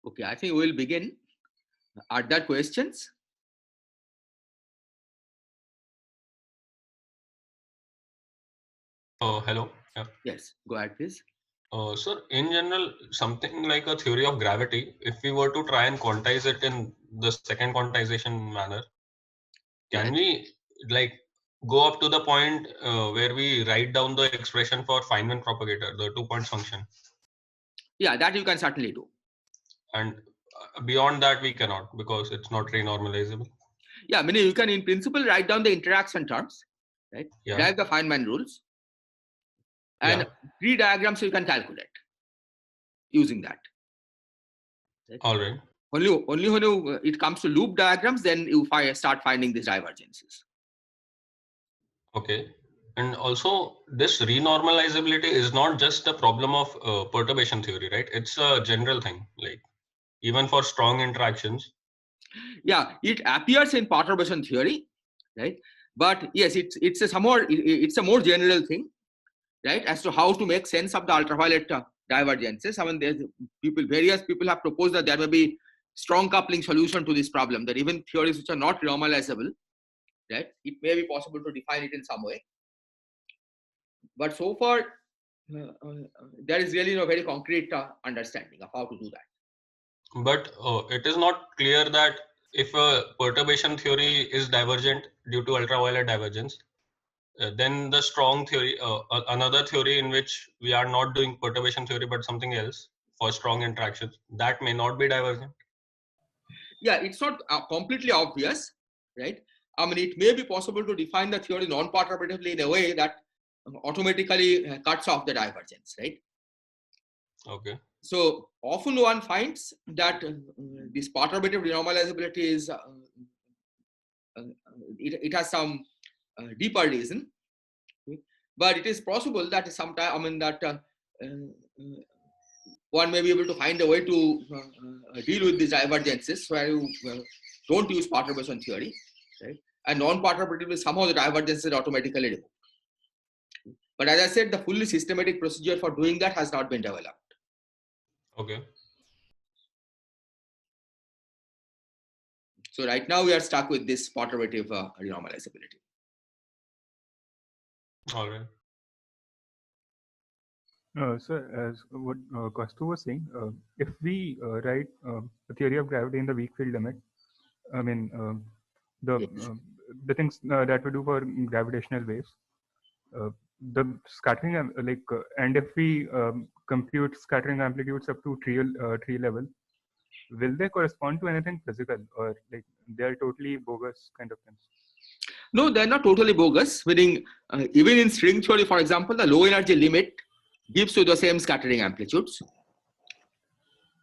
Okay, I think we'll begin. Are there questions? Hello. Yeah. Yes, go ahead, please. Sir, in general, something like a theory of gravity, if we were to try and quantize it in the second quantization manner, can Yes. we like go up to the point where we write down the expression for Feynman propagator, the 2 points function? Yeah, that you can certainly do. And beyond that, we cannot because it's not renormalizable. Yeah, I mean, you can in principle write down the interaction terms, right? Yeah. Derive the Feynman rules, and Yeah. three diagrams you can calculate using that. Right? All right. Only when it comes to loop diagrams, then you start finding these divergences. Okay. And also, this renormalizability is not just a problem of perturbation theory, right? It's a general thing, like even for strong interactions. Yeah, it appears in perturbation theory, right? But yes, it's a more general thing, right? As to how to make sense of the ultraviolet divergences. I mean, various people have proposed that there may be strong coupling solution to this problem. That even theories which are not normalizable, right? It may be possible to define it in some way. But so far, there is really no very concrete understanding of how to do that. But it is not clear that if a perturbation theory is divergent due to ultraviolet divergence, then the strong theory, another theory in which we are not doing perturbation theory but something else for strong interactions, that may not be divergent. Yeah, it's not completely obvious, right? I mean, it may be possible to define the theory non-perturbatively in a way that automatically cuts off the divergence, right? Okay. So often one finds that this perturbative renormalizability is it has some deeper reason, but it is possible that sometime one may be able to find a way to deal with these divergences where you don't use perturbation theory, right? And non-perturbatively somehow the divergence is automatically removed. But as I said, the fully systematic procedure for doing that has not been developed. Okay. So right now we are stuck with this perturbative renormalizability. All right. So as what Kaustubh was saying, if we write the theory of gravity in the weak field limit, I mean the things that we do for gravitational waves, the scattering and if we compute scattering amplitudes up to tree level, will they correspond to anything physical, or like they are totally bogus kind of things? No, they're not totally bogus. Meaning, even in string theory, for example, the low energy limit gives you the same scattering amplitudes,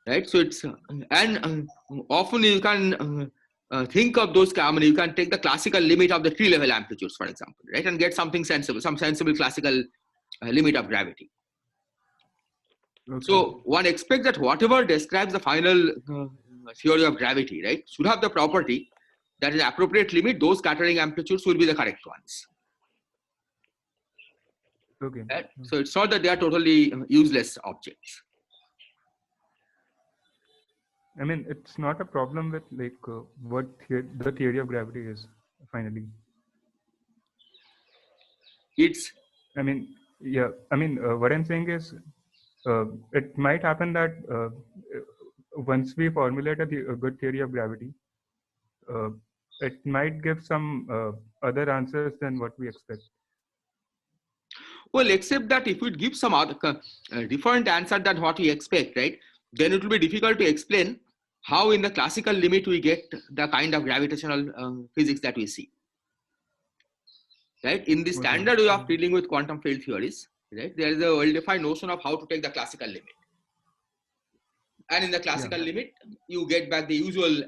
right? So it's and often you can think of those. I mean, you can take the classical limit of the tree level amplitudes, for example, right, and get something sensible, some sensible classical limit of gravity. Okay. So one expects that whatever describes the final theory of gravity, right, should have the property that in appropriate limit, those scattering amplitudes will be the correct ones. Okay. Right? So it's not that they are totally useless objects. I mean, it's not a problem with like what the theory of gravity is finally. It's. I mean, yeah. I mean, what I'm saying is, it might happen that once we formulate a good theory of gravity, it might give some other answers than what we expect. Well, except that if it gives some other different answer than what we expect, right, then it will be difficult to explain how in the classical limit we get the kind of gravitational physics that we see. Right? In the standard way of dealing with quantum field theories, right, there is a well-defined notion of how to take the classical limit. And in the classical limit, you get back the usual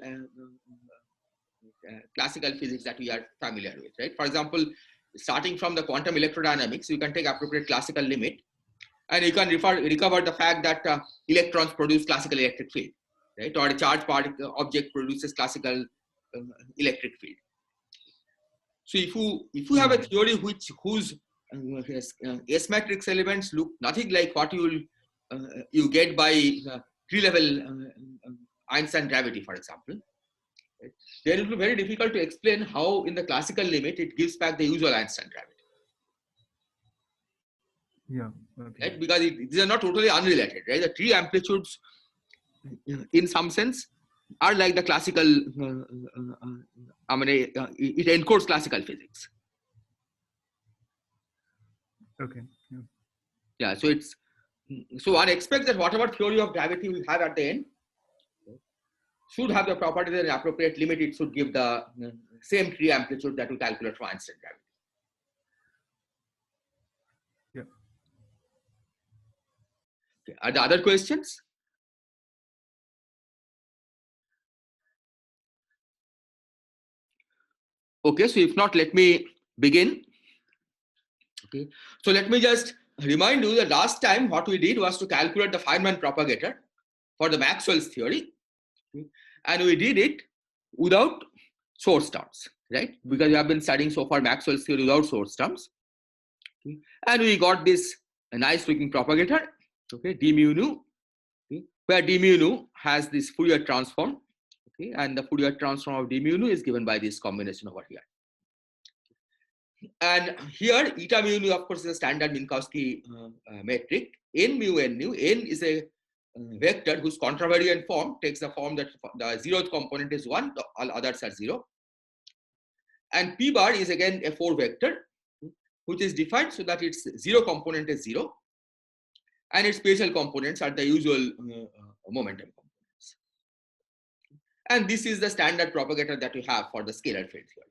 classical physics that we are familiar with, right? For example, starting from the quantum electrodynamics, you can take appropriate classical limit, and you can recover the fact that electrons produce classical electric field, right? Or a charged particle object produces classical electric field. So if you have a theory whose S matrix elements look nothing like what you get by tree level Einstein gravity, for example, right, then it will be very difficult to explain how in the classical limit it gives back the usual Einstein gravity. Yeah. Okay. Right? Because these are not totally unrelated, right? The tree amplitudes, in some sense, are like the classical. It encodes classical physics. Okay. Yeah. Yeah. So one expects that whatever theory of gravity we have at the end should have the property that in appropriate limit it should give the same tree amplitude that we calculate for Einstein gravity. Yeah. Okay. Are there other questions? Okay, so if not, let me begin. Okay, so let me just remind you that last time what we did was to calculate the Feynman propagator for the Maxwell's theory, okay, and we did it without source terms, right? Because we have been studying so far Maxwell's theory without source terms, okay, and we got this nice looking propagator, okay, d mu nu, okay, where d mu nu has this Fourier transform, okay, and the Fourier transform of d mu nu is given by this combination over here. And here, eta mu nu, of course, is a standard Minkowski metric. N mu n nu, n is a vector whose contravariant form takes the form that the zeroth component is 1, all others are 0. And p bar is again a 4 vector, which is defined so that its 0 component is 0, and its spatial components are the usual momentum components. And this is the standard propagator that we have for the scalar field theory.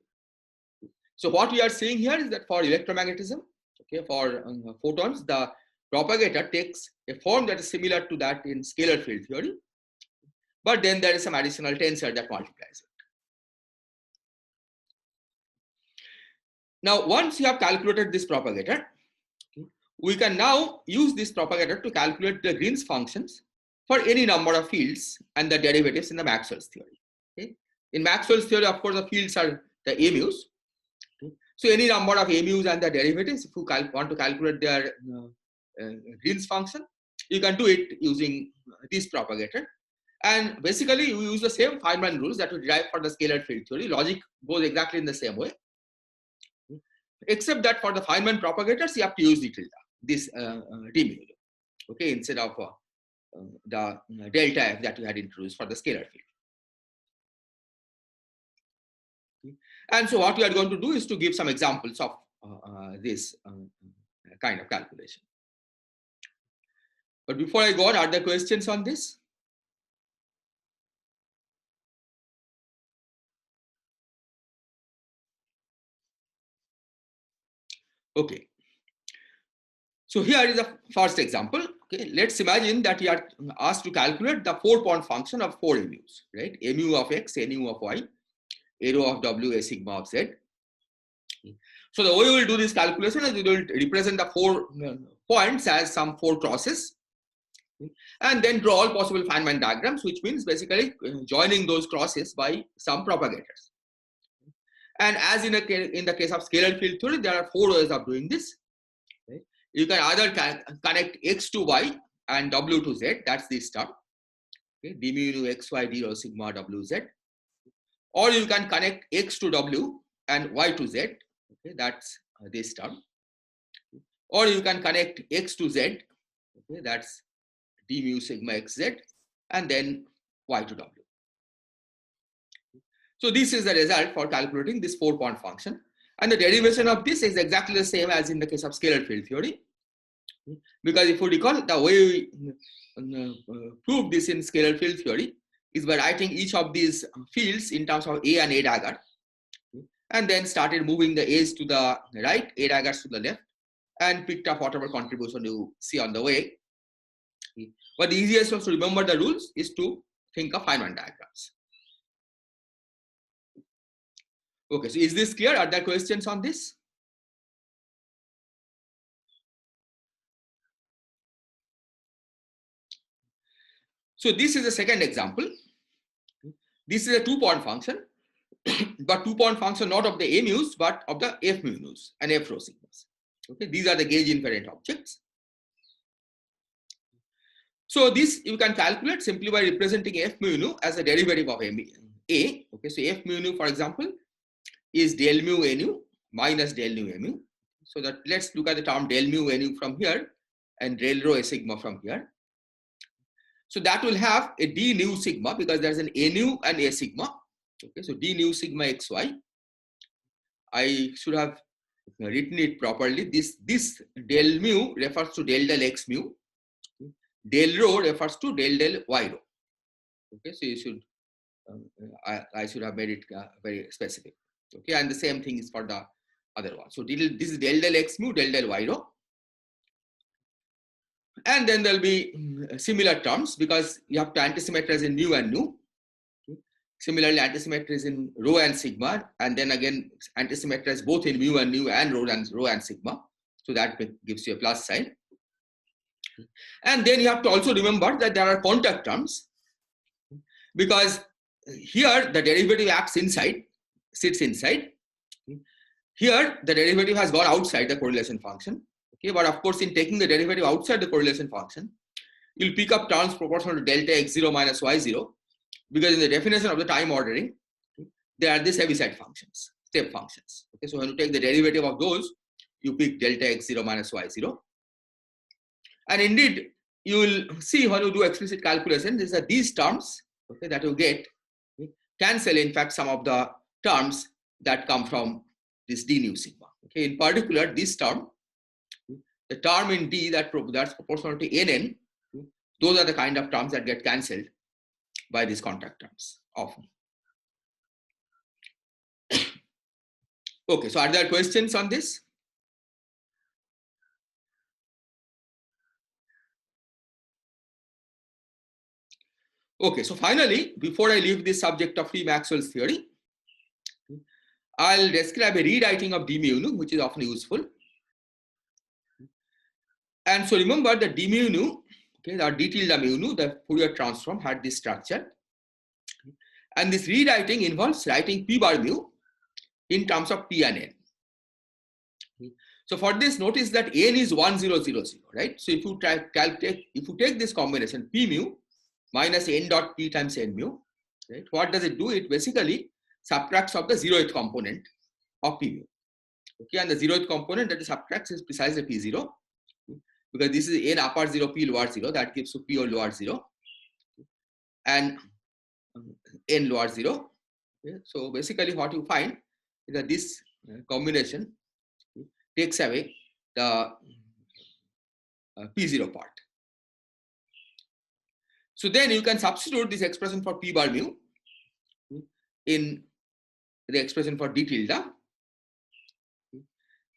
So what we are saying here is that for electromagnetism, okay, for photons, the propagator takes a form that is similar to that in scalar field theory, but then there is some additional tensor that multiplies it. Now, once you have calculated this propagator, okay, we can now use this propagator to calculate the Green's functions for any number of fields and the derivatives in the Maxwell's theory. Okay. In Maxwell's theory, of course, the fields are the AMUs. So any number of AMUs and the derivatives, if you want to calculate their Green's function, you can do it using this propagator. And basically, we use the same Feynman rules that we derive for the scalar field theory. Logic goes exactly in the same way, except that for the Feynman propagators, you have to use the tilde, this d mu, okay, instead of the delta f that we had introduced for the scalar field. And so what we are going to do is to give some examples of this kind of calculation. But before I go on, are there questions on this? Okay. So here is the first example. Okay, let's imagine that you are asked to calculate the 4-point function of 4 AMUs, right? AMU of x, AMU of y, A rho of w, A sigma of z. So the way we will do this calculation is we will represent the 4 points as some 4 crosses, and then draw all possible Feynman diagrams, which means basically joining those crosses by some propagators. And as in the case of scalar field theory, there are 4 ways of doing this. You can either connect x to y and w to z, that's this term, okay, d mu nu x y d rho sigma w z, or you can connect x to w and y to z, okay, that's this term, or you can connect x to z, okay, that's d mu sigma x z, and then y to w. So this is the result for calculating this 4-point function, and the derivation of this is exactly the same as in the case of scalar field theory, because if you recall, the way we prove this in scalar field theory is by writing each of these fields in terms of A and A dagger, and then started moving the A's to the right, A daggers to the left, and picked up whatever contribution you see on the way. But the easiest way to remember the rules is to think of Feynman diagrams. Okay, so is this clear? Are there questions on this? So this is the second example. This is a 2-point function, but 2-point function not of the AMUs, but of the F mu nus and F rho sigmas. Okay, these are the gauge invariant objects. So this you can calculate simply by representing f mu nu as a derivative of A. Okay, so f mu nu, for example, is del mu nu minus del nu mu. So that let's look at the term del mu nu from here and del rho a sigma from here. So that will have a d nu sigma because there's an a nu and a sigma. Okay, so d nu sigma xy. I should have written it properly. This del mu refers to del x mu. Del rho refers to del y rho. Okay, so you should I should have made it very specific. Okay, and the same thing is for the other one. So this is del x mu, del y rho. And then there'll be similar terms because you have to antisymmetrize in mu and nu. Similarly, antisymmetrize in rho and sigma, and then again antisymmetrize both in mu and nu and rho and sigma. So that gives you a plus sign. And then you have to also remember that there are contact terms because here the derivative acts inside, sits inside. Here the derivative has gone outside the correlation function. Okay, but of course, in taking the derivative outside the correlation function, you'll pick up terms proportional to delta x0 minus y0 because in the definition of the time ordering, there are these Heaviside functions, step functions. Okay, so when you take the derivative of those, you pick delta x0 minus y0. And indeed, you will see when you do explicit calculation, these terms, okay, that you get cancel in fact some of the terms that come from this d nu sigma. Okay, in particular, this term, the term in d that's proportional to nn, those are the kind of terms that get cancelled by these contact terms often. Okay, so are there questions on this? Okay, so finally, before I leave this subject of free Maxwell's theory, I'll describe a rewriting of d mu nu, which is often useful. And so remember that d mu nu, okay, or d tilde mu nu, the Fourier transform had this structure. And this rewriting involves writing p bar mu in terms of p and n. So for this, notice that n is 1 0 0 0, right? So if you take this combination p mu minus n dot p times n mu, right? What does it do? It basically subtracts of the zeroth component of p mu. Okay, and the zeroth component that it subtracts is precisely p0 because this is n upper 0, p lower 0, that gives you p or lower 0 and n lower 0. Okay, so basically what you find is that this combination takes away the p0 part. So then you can substitute this expression for p bar mu in the expression for d tilde.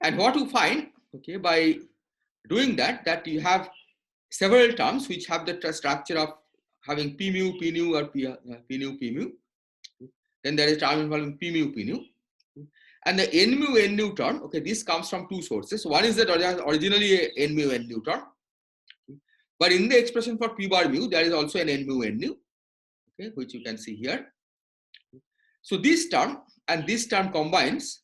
And what you find, okay, by doing that you have several terms which have the structure of having p mu, p nu, or p nu, p mu. Then there is a term involving p mu, p nu. And the n mu, n nu term, okay, this comes from two sources. One is that originally a n mu, n nu term. But in the expression for p bar mu, there is also an n mu, n nu, okay, which you can see here. So this term and this term combines,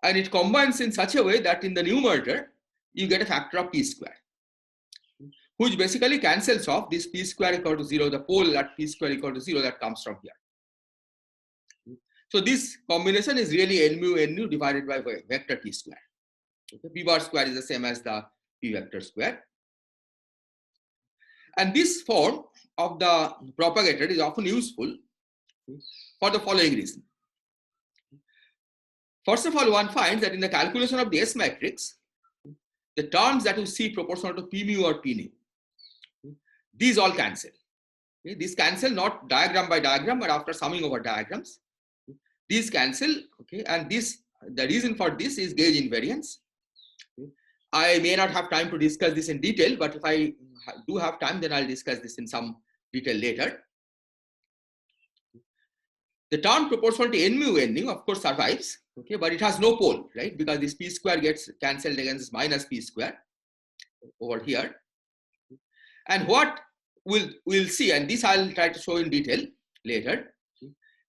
and it combines in such a way that in the numerator, you get a factor of p square, which basically cancels off this p square equal to 0, the pole at p square equal to 0 that comes from here. So this combination is really n mu, n nu divided by vector p square. Okay, p bar square is the same as the p vector square. And this form of the propagator is often useful for the following reason. First of all, one finds that in the calculation of the S matrix, the terms that you see proportional to p mu or p nu, these all cancel. Okay, these cancel not diagram by diagram, but after summing over diagrams. These cancel, okay, and the reason for this is gauge invariance. Okay. I may not have time to discuss this in detail, but if I do have time, then I'll discuss this in some detail later. The term proportional to n mu, n nu, of course, survives, okay, but it has no pole, right? Because this p square gets cancelled against minus p square over here. And what we'll see, and this I'll try to show in detail later,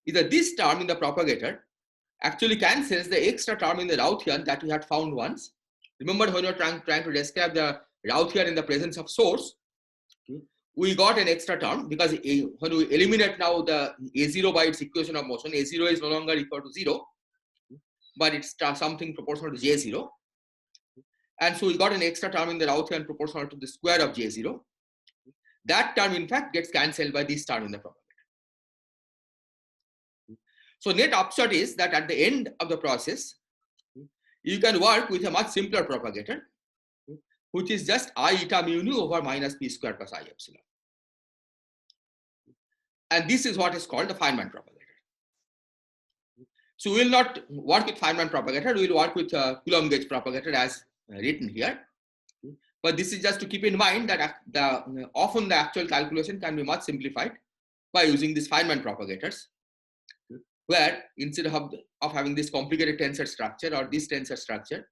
is that this term in the propagator actually cancels the extra term in the Rauthian that we had found once. Remember when you were trying to describe the Rauthian in the presence of source, we got an extra term because when we eliminate now the A0 by its equation of motion, A0 is no longer equal to 0, but it's something proportional to J0. And so we got an extra term in the Rauthian proportional to the square of J0. That term, in fact, gets cancelled by this term in the propagator. So net upshot is that at the end of the process, you can work with a much simpler propagator, which is just I eta mu nu over minus p square plus I epsilon. And this is what is called the Feynman propagator. So we will not work with Feynman propagator, we will work with Coulomb gauge propagator as written here. But this is just to keep in mind that often the actual calculation can be much simplified by using these Feynman propagators, where instead of having this complicated tensor structure or this tensor structure,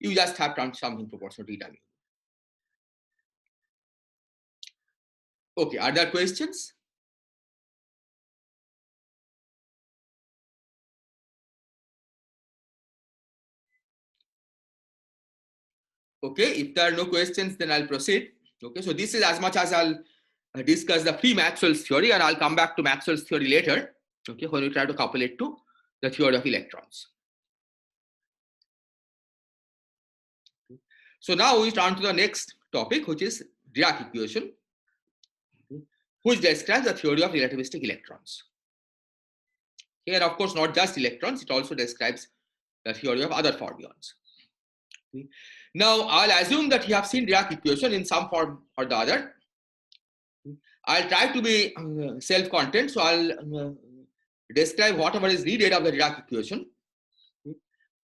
you just have something proportional to eta mu. Okay, are there questions? Okay, if there are no questions, then I'll proceed. Okay, so this is as much as I'll discuss the free Maxwell's theory, and I'll come back to Maxwell's theory later, okay, when we try to couple it to the theory of electrons. So now we turn to the next topic, which is Dirac equation, which describes the theory of relativistic electrons. Here, of course, not just electrons, it also describes the theory of other fermions. Now, I'll assume that you have seen Dirac equation in some form or the other. I'll try to be self-content, so I'll describe whatever is needed of the Dirac equation.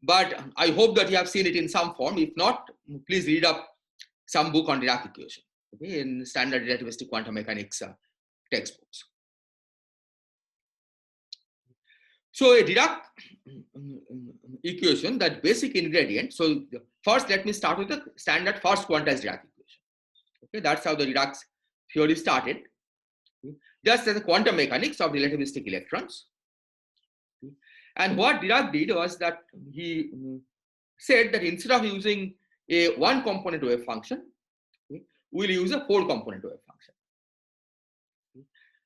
But I hope that you have seen it in some form. If not, please read up some book on Dirac equation, okay, in standard relativistic quantum mechanics textbooks. So a Dirac equation, that basic ingredient. So first, let me start with the standard first quantized Dirac equation. Okay, that's how the Dirac's theory started. Just as a quantum mechanics of relativistic electrons. And what Dirac did was that he said that instead of using a one component wave function, we'll use a 4-component wave function.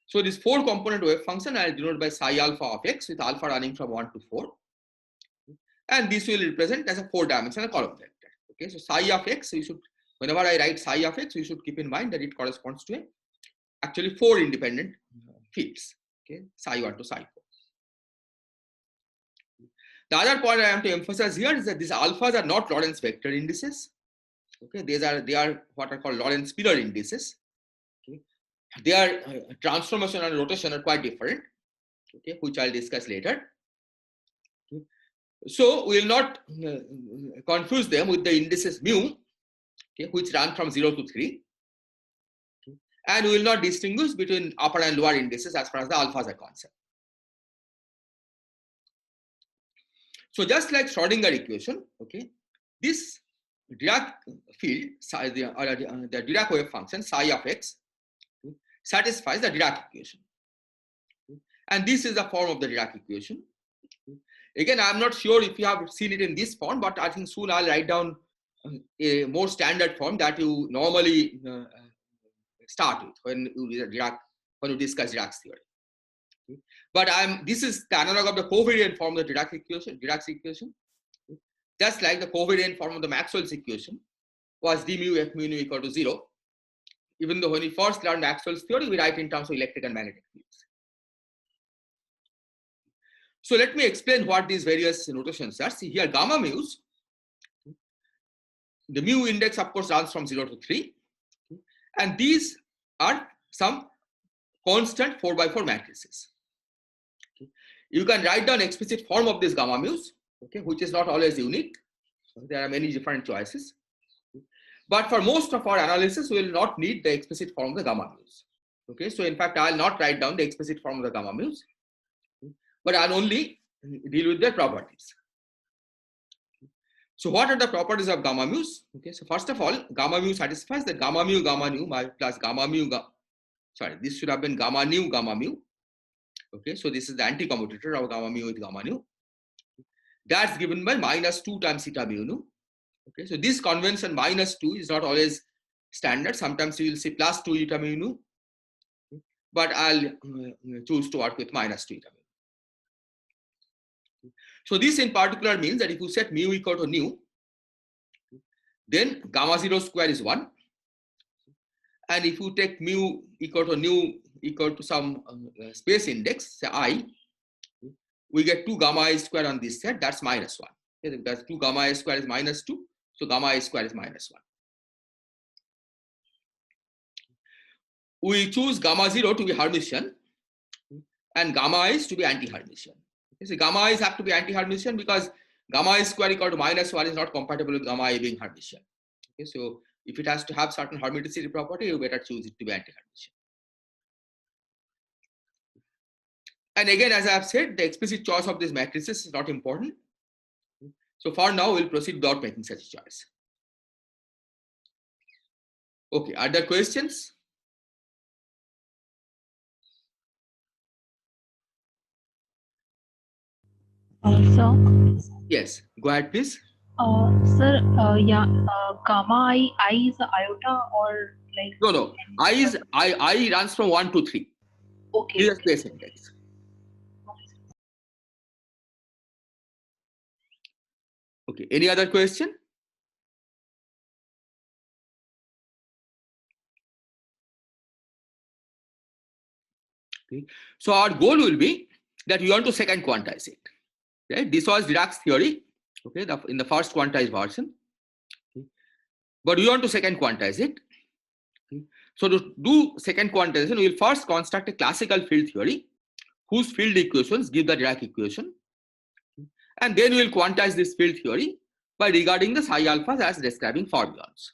So this 4-component wave function I'll denote by psi alpha of x with alpha running from 1 to 4. And this will represent as a 4-dimensional column vector. Okay, so psi of x, we should, whenever I write psi of x, we should keep in mind that it corresponds to actually 4 independent fields. Okay, psi 1 to psi 4. The other point I have to emphasize here is that these alphas are not Lorentz vector indices. Okay, they are what are called Lorentz pillar indices. Okay, their transformation and rotation are quite different. Okay, which I'll discuss later. Okay. So we will not confuse them with the indices mu, okay, which run from 0 to 3. Okay. And we will not distinguish between upper and lower indices as far as the alphas are concerned. So just like Schrodinger equation, okay, this Dirac field, the Dirac wave function psi of x, okay, satisfies the Dirac equation. Okay. And this is the form of the Dirac equation. Okay. Again, I'm not sure if you have seen it in this form, but I think soon I'll write down a more standard form that you normally start with when you discuss Dirac's theory. Okay. But this is the analog of the covariant form of the Dirac's equation. Okay. Just like the covariant form of the Maxwell's equation was d mu f mu nu equal to 0. Even though when we first learned Maxwell's theory, we write in terms of electric and magnetic fields. So let me explain what these various notations are. See here, gamma mu's. The mu index, of course, runs from 0 to 3. And these are some constant 4x4 matrices. Okay. You can write down explicit form of these gamma mu's, okay, which is not always unique. So there are many different choices. Okay. But for most of our analysis, we will not need the explicit form of the gamma mu's. Okay, so in fact, I will not write down the explicit form of the gamma mu's, okay, but I will only deal with their properties. So what are the properties of gamma mu's? Okay, so first of all, gamma mu satisfies the gamma nu plus gamma mu, sorry, this should have been gamma mu. Okay, so this is the anti-commutator of gamma mu with gamma nu. That's given by minus 2 times eta mu nu. Okay, so this convention minus 2 is not always standard. Sometimes you will see plus 2 eta mu nu, but I'll choose to work with minus 2 eta mu. So this in particular means that if you set mu equal to nu, then gamma 0 square is 1. And if you take mu equal to nu equal to some space index, say I, we get 2 gamma I square on this set, that's minus 1. Okay, because 2 gamma I square is minus 2, so gamma I square is minus 1. We choose gamma 0 to be Hermitian and gamma i's to be anti-Hermitian. Okay, so gamma i's have to be anti-Hermitian because gamma I square equal to minus 1 is not compatible with gamma I being Hermitian. Okay, so if it has to have certain hermiticity property, you better choose it to be anti-Hermitian. And again, as I have said, the explicit choice of these matrices is not important. So for now, we'll proceed without making such a choice. Okay, are there questions? So, Yes, go ahead, please. sir, gamma I is a iota or like? No. I runs from 1 to 3. Okay. This is a space index. Okay, any other question? Okay. So our goal will be that we want to second quantize it. Right? This was Dirac's theory, okay, in the first quantized version. Okay. But we want to second quantize it. Okay. So to do second quantization, we will first construct a classical field theory whose field equations give the Dirac equation. And then we will quantize this field theory by regarding the psi alphas as describing fermions.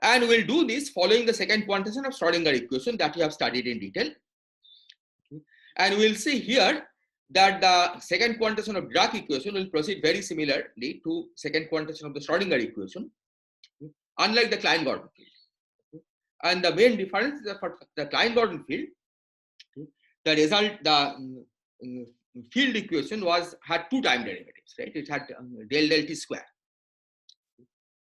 And we'll do this following the second quantization of Schrodinger equation that we have studied in detail. And we'll see here that the second quantization of Dirac equation will proceed very similarly to second quantization of the Schrodinger equation, unlike the Klein-Gordon field. And the main difference is that for the Klein-Gordon field, the result, the field equation had 2 time derivatives, right? It had del t square.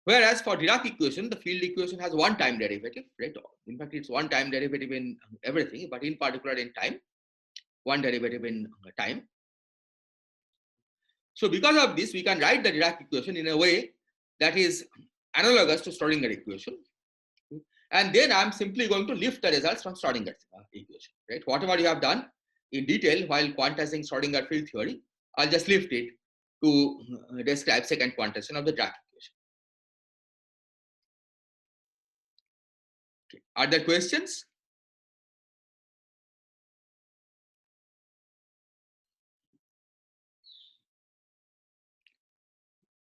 Whereas for Dirac equation, the field equation has 1 time derivative, right? In fact, it's 1 time derivative in everything, but in particular in time, 1 derivative in time. So because of this, we can write the Dirac equation in a way that is analogous to Schrodinger equation. And then I'm simply going to lift the results from Schrodinger equation, right? Whatever you have done in detail while quantizing Schrodinger field theory, I'll just lift it to describe second quantization of the Dirac equation. Okay. Are there questions?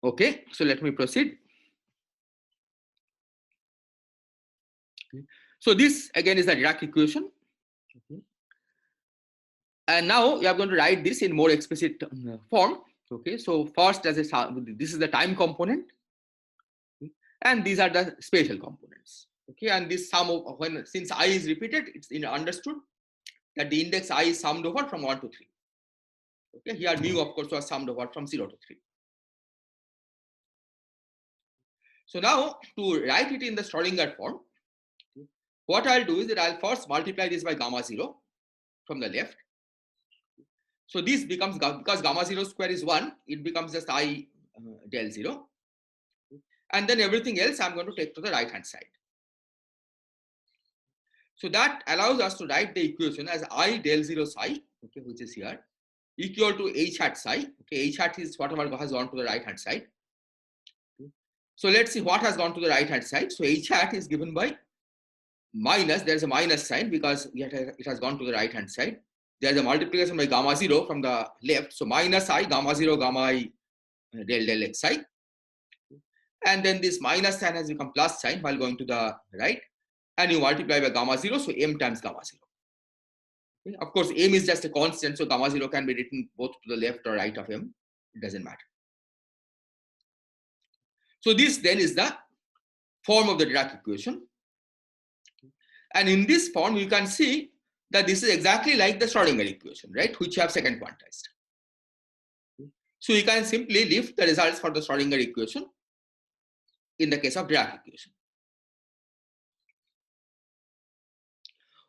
Okay, so let me proceed. Okay. So this again is the Dirac equation. Okay. And now we are going to write this in more explicit form. Okay, so first this is the time component, okay, and these are the spatial components. Okay, and this sum of since I is repeated, it's understood that the index I is summed over from 1 to 3. Okay, here mu of course was summed over from 0 to 3. So now to write it in the Schrodinger form, okay, what I'll do is that I'll first multiply this by gamma 0 from the left. So this becomes, because gamma 0 square is 1, it becomes just I del 0. And then everything else I'm going to take to the right hand side. So that allows us to write the equation as I del 0 psi, okay, which is here, equal to h hat psi. Okay, h hat is whatever has gone to the right hand side. Okay. So let's see what has gone to the right hand side. So h hat is given by minus, there's a minus sign because it has gone to the right hand side. There's a multiplication by gamma 0 from the left. So minus I gamma 0 gamma I del xi. And then this minus sign has become plus sign while going to the right. And you multiply by gamma 0. So m times gamma 0. Okay. Of course, m is just a constant. So gamma 0 can be written both to the left or right of m. It doesn't matter. So this then is the form of the Dirac equation. And in this form, you can see that this is exactly like the Schrodinger equation, right, which you have second quantized. So you can simply lift the results for the Schrodinger equation in the case of Dirac equation.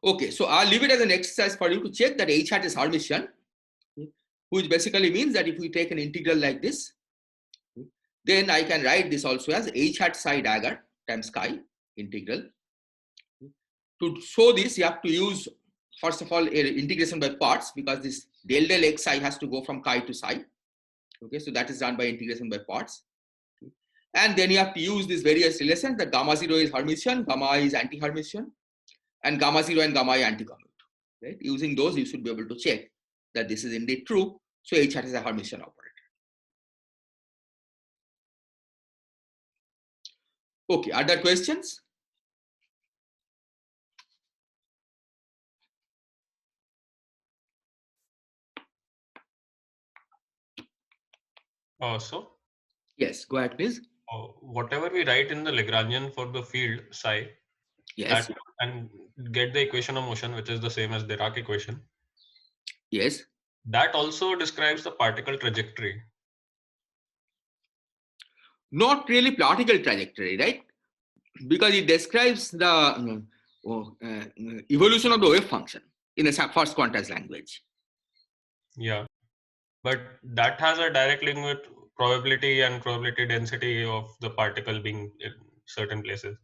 Okay, so I'll leave it as an exercise for you to check that H hat is Hermitian, which basically means that if we take an integral like this, then I can write this also as H hat psi dagger times chi integral. To show this, you have to use, first of all, integration by parts, because this del xi has to go from chi to psi. Okay, so that is done by integration by parts. And then you have to use these various relations that gamma 0 is Hermitian, gamma I is anti-Hermitian, and gamma 0 and gamma I anti-commute. Right? Using those, you should be able to check that this is indeed true. So H hat is a Hermitian operator. Okay, other questions? So Yes, go ahead, please. whatever we write in the Lagrangian for the field psi, Yes. and get the equation of motion, which is the same as the Dirac equation. Yes. That also describes the particle trajectory. Not really particle trajectory, right? Because it describes the evolution of the wave function in the first quantized language. Yeah, but that has a direct link with probability and probability density of the particle being in certain places.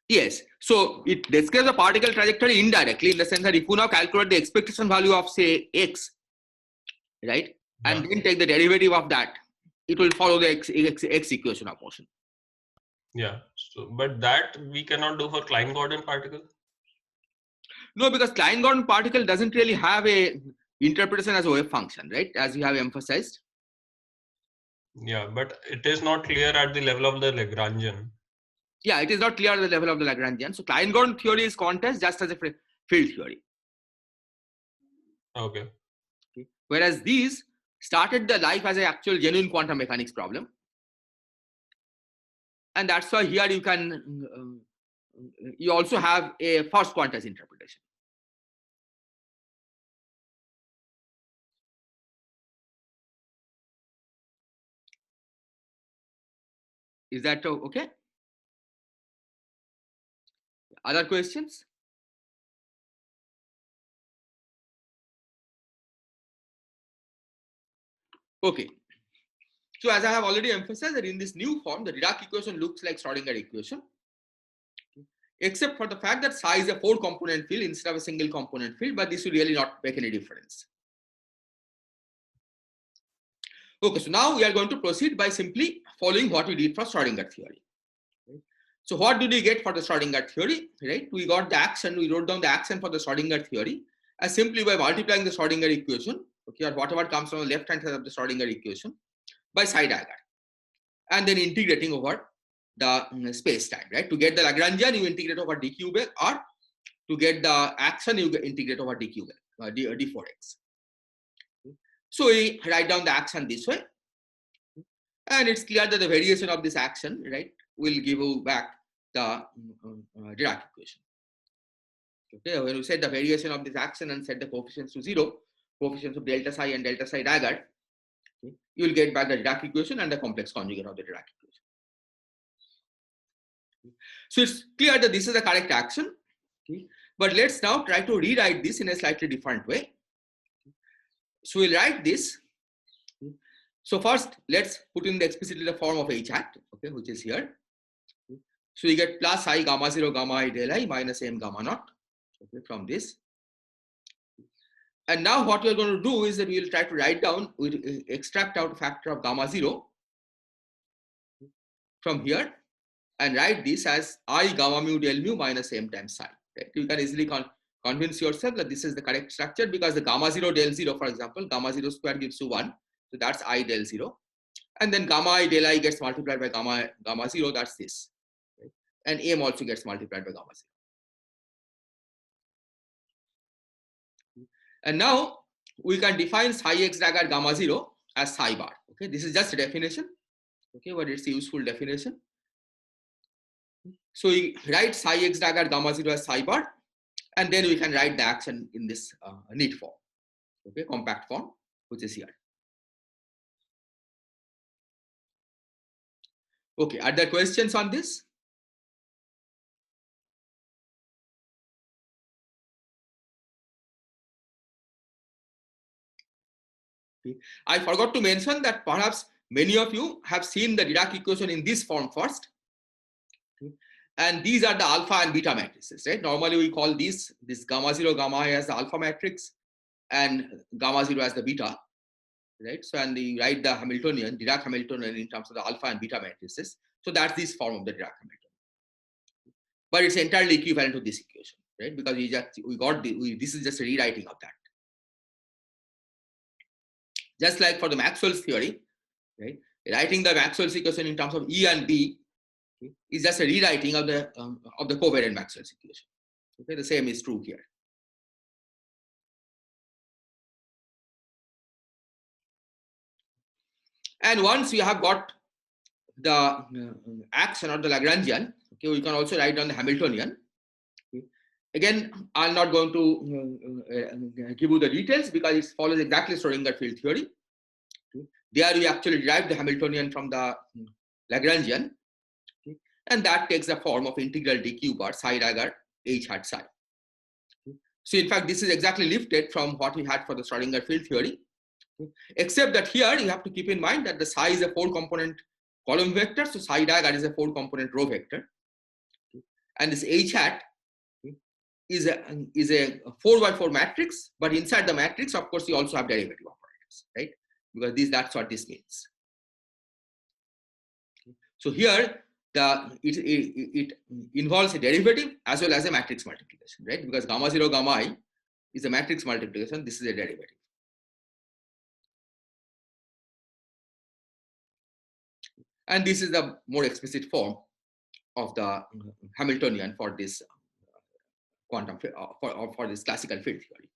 Yes, so it describes the particle trajectory indirectly, in the sense that if you now calculate the expectation value of, say, x, right, and then take the derivative of that, it will follow the x equation of motion. Yeah, so but that we cannot do for Klein-Gordon particle. No, because Klein-Gordon particle doesn't really have a interpretation as a wave function, right, as you have emphasized. Yeah, but it is not clear at the level of the Lagrangian. Yeah, it is not clear at the level of the Lagrangian. So Klein-Gordon theory is quantized just as a field theory. Okay. Whereas these started the life as an actual genuine quantum mechanics problem. And that's why here you can, you also have a first quantized interpretation. Is that okay? Other questions? Okay. So as I have already emphasized, that in this new form, the Dirac equation looks like Schrodinger equation, except for the fact that psi is a 4-component field instead of a single component field, but this will really not make any difference. Okay, so now we are going to proceed by simply following what we did for Schrodinger theory. So what did we get for the Schrodinger theory? Right, we got the action, we wrote down the action for the Schrodinger theory as simply by multiplying the Schrodinger equation, okay, or whatever comes from the left hand side of the Schrodinger equation, by psi dagger, and then integrating over the space time, right? To get the Lagrangian, you integrate over d cube, or to get the action, you integrate over d cube, d4x. So we write down the action this way, and it's clear that the variation of this action, right, will give you back the Dirac equation. Okay, when you set the variation of this action and set the coefficients to 0, coefficients of delta psi and delta psi dagger, okay, you will get back the Dirac equation and the complex conjugate of the Dirac equation. So it's clear that this is the correct action. Okay, but let's now try to rewrite this in a slightly different way. So we'll write this. So first, let's put in the explicitly the form of H hat, okay, which is here. So you get plus I gamma 0 gamma I del I minus m gamma naught, okay, from this. And now what we're going to do is that we'll try to write down, we'll extract out a factor of gamma 0 from here and write this as I gamma mu del mu minus m times psi. Right? You can easily convince yourself that this is the correct structure, because the gamma 0 del 0, for example, gamma 0 square gives you 1. So that's I del 0. And then gamma I del I gets multiplied by gamma 0, that's this. Right? And m also gets multiplied by gamma 0. And now we can define psi x dagger gamma 0 as psi bar. Okay, this is just a definition. Okay, but it's a useful definition. So we write psi x dagger gamma 0 as psi bar, and then we can write the action in this neat form, okay, compact form, which is here. Okay, are there questions on this? I forgot to mention that perhaps many of you have seen the Dirac equation in this form first. And these are the alpha and beta matrices, right? Normally we call this gamma 0, gamma I as the alpha matrix and gamma 0 as the beta, right? So, and we write the Hamiltonian, Dirac Hamiltonian in terms of the alpha and beta matrices. So that's this form of the Dirac Hamiltonian. But it's entirely equivalent to this equation, right? Because this is just a rewriting of that. Just like for the Maxwell's theory, right? Writing the Maxwell's equation in terms of E and B is just a rewriting of the covariant Maxwell's equation. Okay, the same is true here. And once we have got the action or the Lagrangian, okay, we can also write down the Hamiltonian. Okay. Again, I'm not going to give you the details because it follows exactly Schrodinger field theory. Okay. There we actually derive the Hamiltonian from the Lagrangian, okay, and that takes the form of integral dq bar psi dagger h hat psi. Okay. So in fact, this is exactly lifted from what we had for the Schrodinger field theory, okay, except that here you have to keep in mind that the psi is a 4-component column vector, so psi dagger is a 4-component row vector, okay, and this h hat is a 4x4 matrix, but inside the matrix, of course, you also have derivative operators, right? Because that's what this means. So here it involves a derivative as well as a matrix multiplication, right? Because gamma 0 gamma I is a matrix multiplication. This is a derivative. And this is the more explicit form of the Hamiltonian for this quantum for this classical field theory.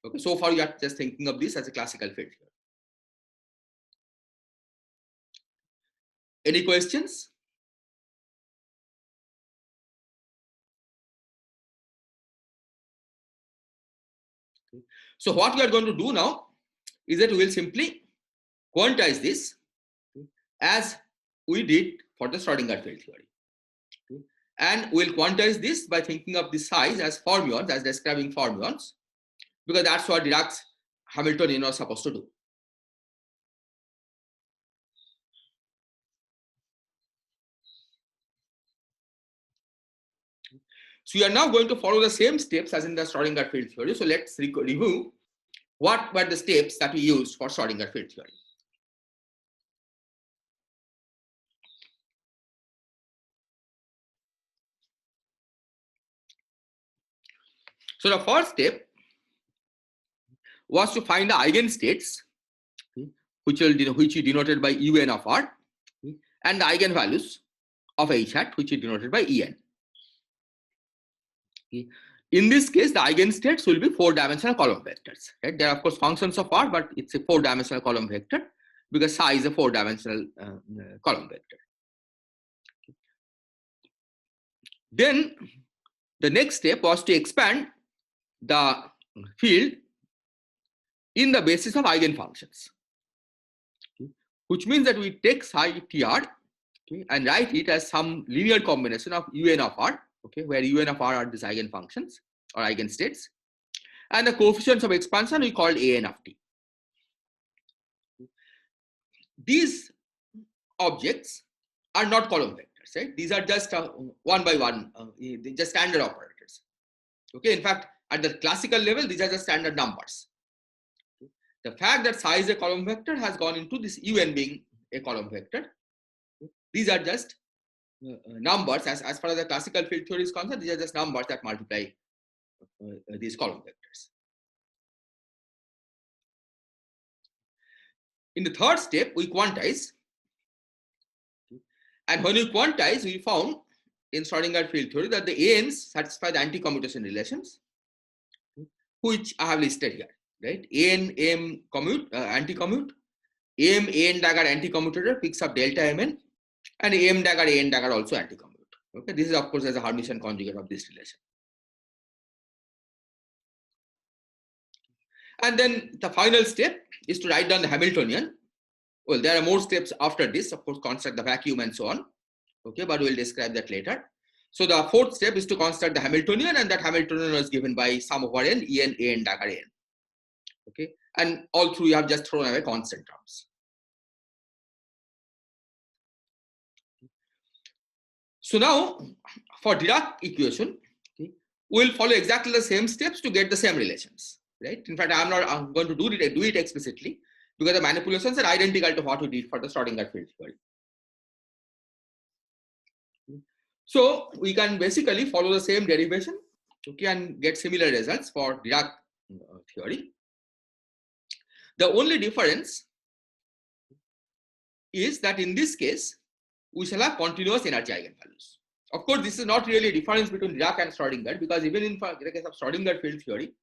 Okay, so far you are just thinking of this as a classical field theory. Any questions? Okay. So what we are going to do now is that we will simply quantize this, okay, as we did for the Schrodinger field theory. Okay. And we'll quantize this by thinking of the size as fermions, as describing fermions, because that's what Dirac's Hamiltonian was supposed to do. So we are now going to follow the same steps as in the Schrodinger field theory. So let's review what were the steps that we used for Schrodinger field theory. So the first step was to find the eigenstates, which we denoted by un of r, and the eigenvalues of h hat, which is denoted by en. In this case, the eigenstates will be 4-dimensional column vectors. Right? They are of course functions of r, but it's a 4-dimensional column vector because psi is a 4-dimensional column vector. Then the next step was to expand the field in the basis of eigenfunctions, which means that we take psi tr, okay, and write it as some linear combination of un of r, okay, where un of r are these eigenfunctions or eigenstates, and the coefficients of expansion we called an of t. These objects are not column vectors, right? These are just one by one, just standard operators. Okay, in fact, at the classical level, these are just standard numbers. The fact that psi is a column vector has gone into this un being a column vector. These are just numbers, as far as the classical field theory is concerned, these are just numbers that multiply these column vectors. In the third step, we quantize. And when we quantize, we found in Schrodinger field theory that the ANs satisfy the anti-commutation relations, which I have listed here. Right? AN, AM commute, anti-commute, AM, AN dagger anti-commutator picks up delta MN, and AM dagger, AN dagger also anti-commute. Okay, this is of course as a Hermitian conjugate of this relation. And then the final step is to write down the Hamiltonian. Well, there are more steps after this, of course, construct the vacuum and so on. Okay, but we'll describe that later. So the fourth step is to construct the Hamiltonian, and that Hamiltonian is given by sum over n, En, A, dagger n. Okay, and all through you have just thrown away constant terms. So now for Dirac equation, okay, we'll follow exactly the same steps to get the same relations, right? In fact, I'm going to do it explicitly because the manipulations are identical to what we did for the Schrodinger field theory. So we can basically follow the same derivation, okay, and get similar results for Dirac theory. The only difference is that in this case, we shall have continuous energy eigenvalues. Of course, this is not really a difference between Dirac and Schrodinger, because even in the case of Schrodinger field theory,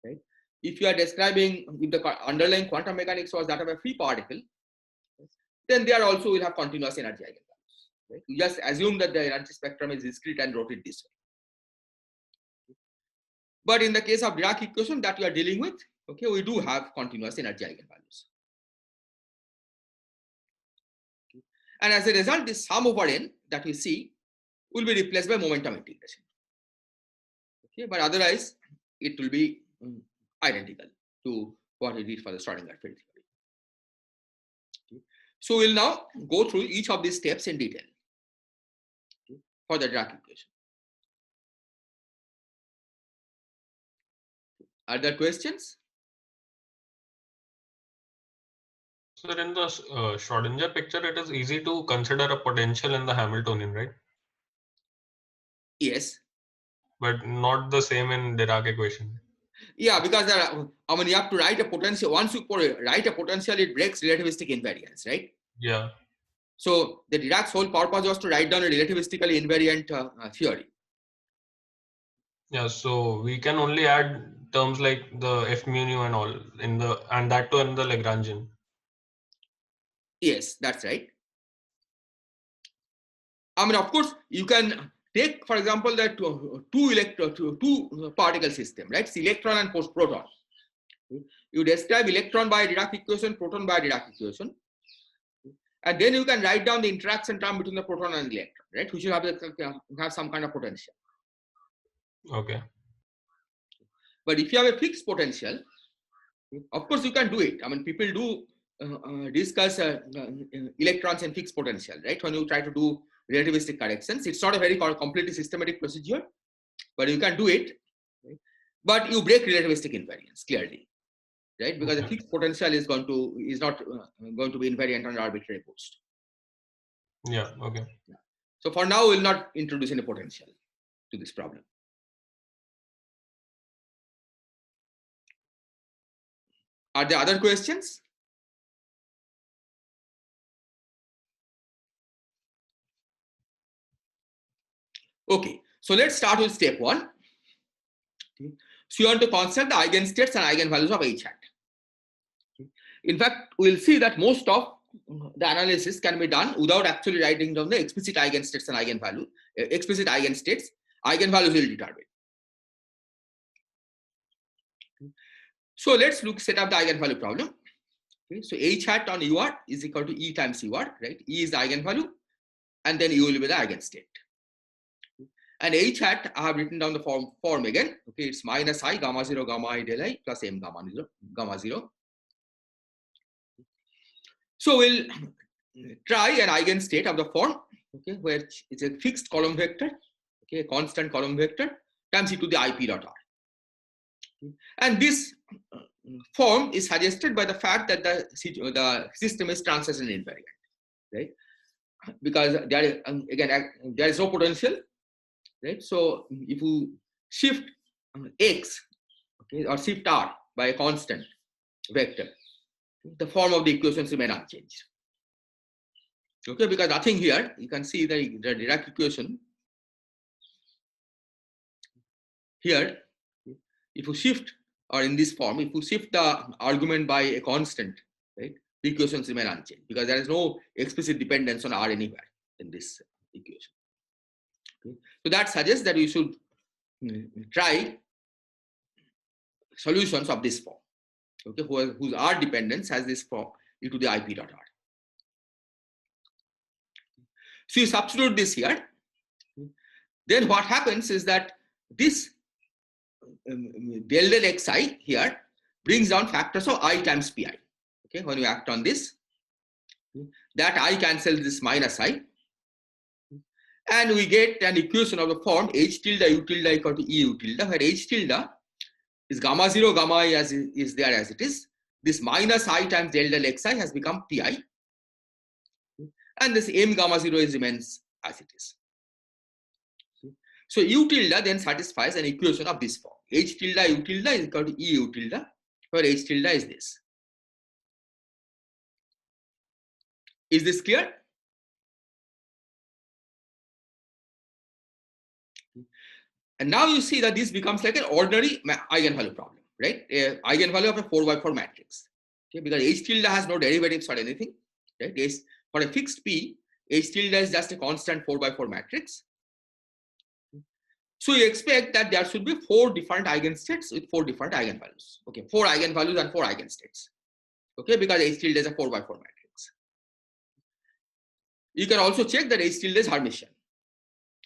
right, if you are describing, if the underlying quantum mechanics was that of a free particle, then there also will have continuous energy eigenvalues. Right? You just assume that the energy spectrum is discrete and wrote it this way. But in the case of Dirac equation that we are dealing with, okay, we do have continuous energy eigenvalues. And as a result, this sum over n that we see will be replaced by momentum integration. Okay, but otherwise it will be identical to what we did for the Schrodinger field theory. Okay. So we'll now go through each of these steps in detail, okay, for the Dirac equation. Are there questions? So in the Schrodinger picture, it is easy to consider a potential in the Hamiltonian, right? Yes. But not the same in Dirac equation. Yeah, because I mean, you have to write a potential. Once you write a potential, it breaks relativistic invariance, right? Yeah. So the Dirac's whole purpose was to write down a relativistically invariant theory. Yeah, so we can only add terms like the F mu nu and all in the, and that too in the Lagrangian. Yes, that's right. I mean, of course, you can take, for example, that two particle system, right? It's electron and proton. You describe electron by Dirac equation, proton by Dirac equation, and then you can write down the interaction term between the proton and the electron, right? Which will have some kind of potential. Okay. But if you have a fixed potential, of course you can do it. I mean, people do discuss electrons and fixed potential, right? When you try to do relativistic corrections, it's not a very completely systematic procedure, but you can do it. Right? But you break relativistic invariance clearly, right? Because the fixed potential is not going to be invariant on arbitrary boost. Yeah. Okay. So for now, we'll not introduce any potential to this problem. Are there other questions? Okay, so let's start with step one. Okay. So you want to construct the eigenstates and eigenvalues of H hat. Okay. In fact, we'll see that most of the analysis can be done without actually writing down the explicit eigenstates and eigenvalue, explicit eigenstates. Eigenvalues will determine. Okay. So let's set up the eigenvalue problem. Okay. So H hat on UR is equal to E times UR, right? E is the eigenvalue, and then U will be the eigenstate. And H hat, I have written down the form again. Okay, it's minus I gamma 0 gamma I del I plus M gamma 0. So we'll try an eigenstate of the form, okay, where it's a fixed column vector, okay, a constant column vector times e to the IP dot R. Okay. And this form is suggested by the fact that the system is transition invariant, right? Because there, again, there is no potential. Right? So if you shift x, okay, or shift r by a constant vector, the form of the equations remain unchanged. Okay, because nothing here, you can see the Dirac equation here. If you shift, or in this form, if you shift the argument by a constant, right, the equations remain unchanged because there is no explicit dependence on r anywhere in this equation. Okay. So that suggests that we should try solutions of this form, okay, whose R dependence has this form e to the IP dot R. So you substitute this here. Then what happens is that this del del xi here brings down factors of I times pi. Okay, when you act on this, that I cancels this minus I, and we get an equation of the form h tilde u tilde equal to e u tilde, where h tilde is gamma 0 gamma I as is there as it is. This minus I times del del xi has become pi, and this m gamma 0 remains as it is. So u tilde then satisfies an equation of this form. H tilde u tilde is equal to e u tilde, where h tilde is this. Is this clear? And now you see that this becomes like an ordinary eigenvalue problem, right? A eigenvalue of a 4x4 matrix. Okay, because h tilde has no derivatives or anything, right? For a fixed p, h tilde is just a constant 4x4 matrix. So you expect that there should be 4 different eigenstates with 4 different eigenvalues. Okay, 4 eigenvalues and 4 eigenstates. Okay, because h tilde is a 4x4 matrix. You can also check that h tilde is Hermitian.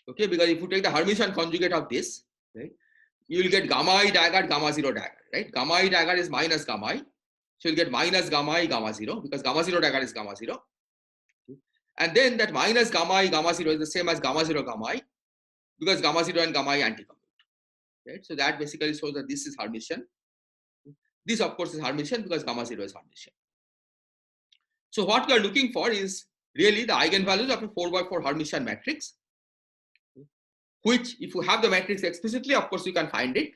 Okay, because if you take the Hermitian conjugate of this, right, you will get gamma I dagger, gamma 0 dagger, right? Gamma I dagger is minus gamma I. So you'll get minus gamma I, gamma 0, because gamma 0 dagger is gamma 0. And then that minus gamma I, gamma 0 is the same as gamma 0, gamma I, because gamma 0 and gamma I anticommute, right? So that basically shows that this is Hermitian. This, of course, is Hermitian because gamma 0 is Hermitian. So what we are looking for is really the eigenvalues of a 4x4 Hermitian matrix, which if you have the matrix explicitly, of course, you can find it.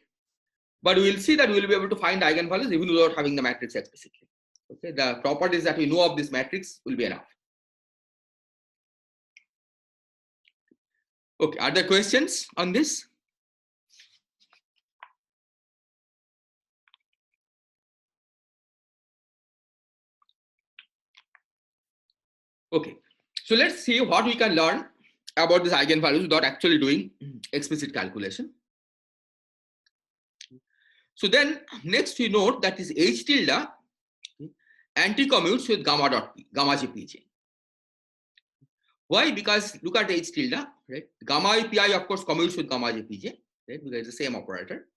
But we will see that we will be able to find eigenvalues even without having the matrix explicitly. Okay, the properties that we know of this matrix will be enough. Okay, are there questions on this? Okay, so let's see what we can learn about this eigenvalues without actually doing explicit calculation. So then next we note that this h tilde anticommutes with gamma dot p, gamma j pj. Why? Because look at h tilde, right? Gamma I pi, of course, commutes with gamma j pj, right? Because it's the same operator.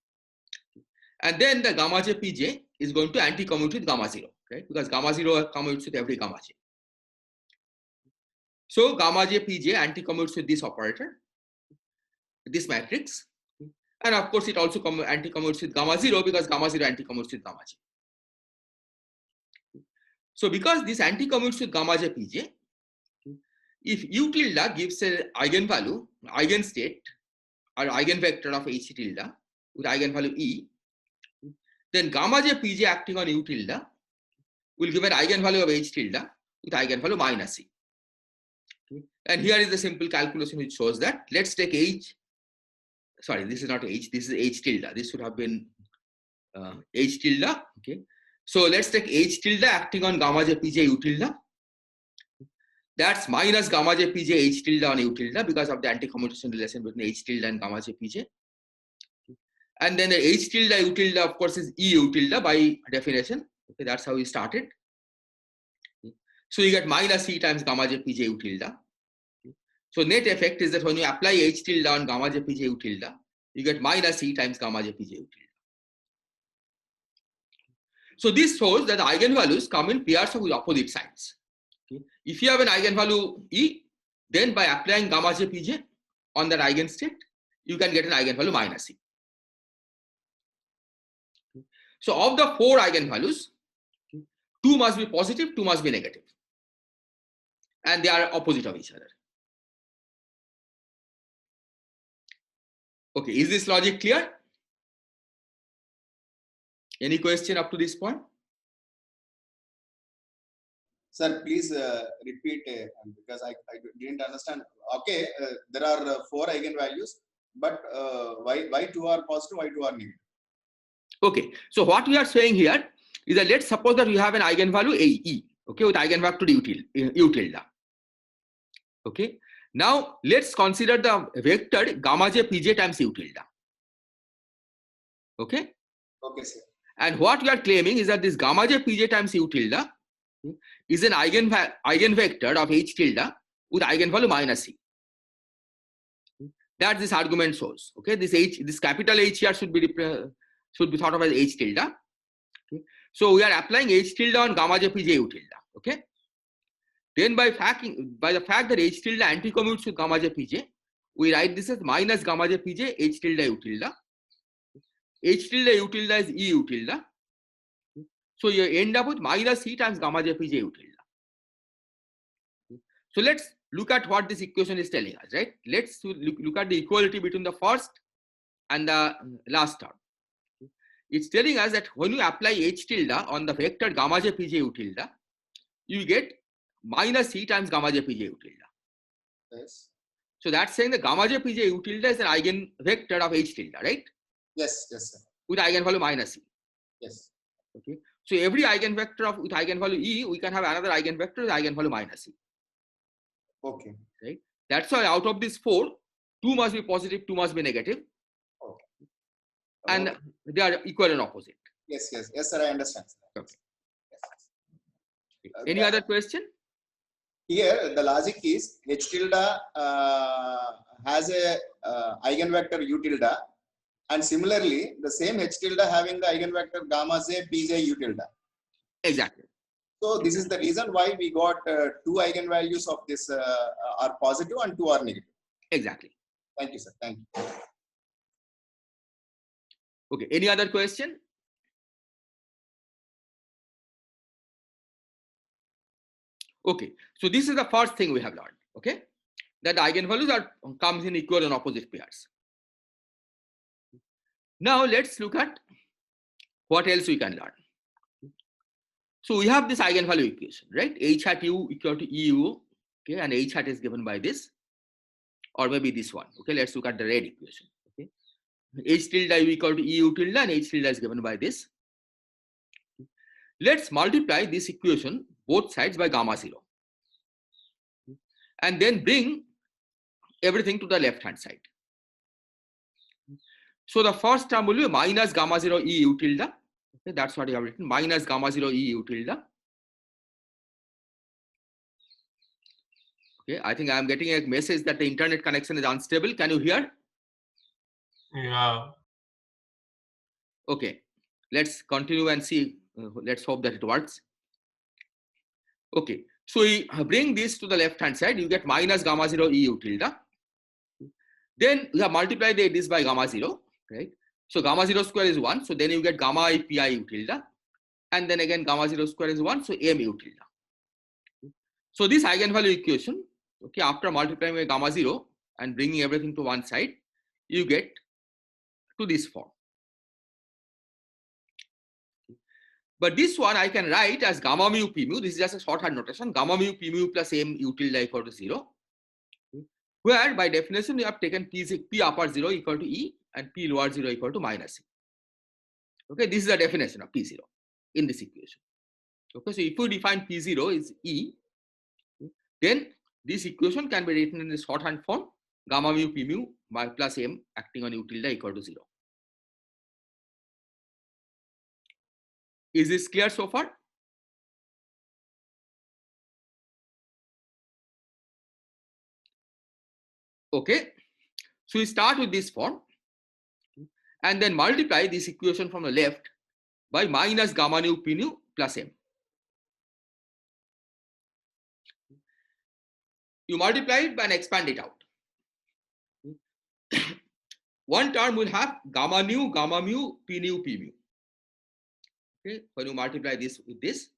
And then the gamma j pj is going to anti-commute with gamma 0, right? Because gamma 0 commutes with every gamma j. So gamma j pj anti-commutes with this operator, this matrix. And of course, it also anti-commutes with gamma 0 because gamma 0 anti-commutes with gamma j. So because this anti-commutes with gamma j pj, if u tilde gives an eigenvalue, eigenstate, or eigenvector of h tilde with eigenvalue e, then gamma j pj acting on u tilde will give an eigenvalue of h tilde with eigenvalue minus e. And here is the simple calculation which shows that. Let's take h, sorry, this is not h, this is h tilde. This should have been h tilde. Okay, so let's take h tilde acting on gamma j pj u tilde. That's minus gamma j pj h tilde on u tilde because of the anti-commutation relation between h tilde and gamma j pj. And then the h tilde u tilde, of course, is e u tilde by definition. Okay, that's how we started. So you get minus e times gamma j pj u tilde. So net effect is that when you apply h tilde on gamma j pj u tilde, you get minus e times gamma j pj u tilde. So this shows that the eigenvalues come in pairs of opposite signs. Okay. If you have an eigenvalue e, then by applying gamma j pj on that eigenstate, you can get an eigenvalue minus e. So of the 4 eigenvalues, 2 must be positive, 2 must be negative, and they are opposite of each other. Okay, is this logic clear? Any question up to this point? Sir, please repeat because I didn't understand. Okay, there are 4 eigenvalues, but why 2 are positive, why 2 are negative? Okay, so what we are saying here is that let's suppose that we have an eigenvalue e, okay, with eigenvector u tilde. Okay, now let's consider the vector gamma j pj times u tilde. Okay. Okay, sir. And what we are claiming is that this gamma j pj times u tilde is an eigenvector of h tilde with eigenvalue minus c. That this argument shows. Okay, this capital H here should be thought of as H tilde. Okay. So we are applying H tilde on gamma j pj u tilde. Okay. Then by the fact that H tilde anti-commutes with gamma j pj, we write this as minus gamma j pj H tilde u tilde. H tilde u tilde is E u tilde. So you end up with minus C times gamma j pj u tilde. So let's look at what this equation is telling us, right? Let's look at the equality between the first and the last term. It's telling us that when you apply H tilde on the vector gamma j pj u tilde, you get minus C times gamma j pj u tilde. Yes. So that's saying the gamma j pj u tilde is an eigenvector of H tilde, right? Yes, yes, sir. With eigenvalue minus C. Yes. Okay. So every eigenvector with eigenvalue E, we can have another eigenvector with eigenvalue minus C. Okay. Right. That's why out of these 4, 2 must be positive, 2 must be negative. Okay. And they are equal and opposite. Yes, yes, yes, sir. I understand. Sir. Okay. Any other question? Here, the logic is H tilde has a eigenvector U tilde, and similarly, the same H tilde having the eigenvector gamma j pj U tilde. Exactly. So this is the reason why we got 2 eigenvalues of this are positive and 2 are negative. Exactly. Thank you, sir. Thank you. Okay. Any other question? Okay. So this is the first thing we have learned. Okay. That the eigenvalues comes in equal and opposite pairs. Now let's look at what else we can learn. So we have this eigenvalue equation, right? H hat u equal to EU, okay, and H hat is given by this, or maybe this one. Okay, let's look at the red equation. Okay, H tilde u equal to EU tilde, and H tilde is given by this. Let's multiply this equation both sides by gamma 0, and then bring everything to the left hand side. So the first term will be minus gamma 0 E u tilde. Okay, that's what I have written, minus gamma 0 E u tilde. Okay, I think I am getting a message that the internet connection is unstable. Can you hear? Yeah. Okay, let's continue and see. Let's hope that it works. Okay, so we bring this to the left hand side. You get minus gamma 0 E u tilde. Then we have multiplied this by gamma 0, right? So gamma 0 square is 1. So then you get gamma I pi u tilde. And then again gamma 0 square is 1. So m u tilde. So this eigenvalue equation, okay, after multiplying by gamma 0 and bringing everything to one side, you get to this form. But this one I can write as gamma mu p mu. This is just a shorthand notation. Gamma mu p mu plus m u tilde equal to 0. Where by definition we have taken p upper 0 equal to E and p lower 0 equal to minus E. Okay, this is the definition of p0 in this equation. Okay, so if you define p0 is E, then this equation can be written in the shorthand form gamma mu p mu by plus m acting on u tilde equal to 0. Is this clear so far? Okay, so we start with this form and then multiply this equation from the left by minus gamma nu p nu plus m. You multiply it and expand it out. One term will have gamma nu, gamma mu, p nu, p mu. Okay, when you multiply this with this,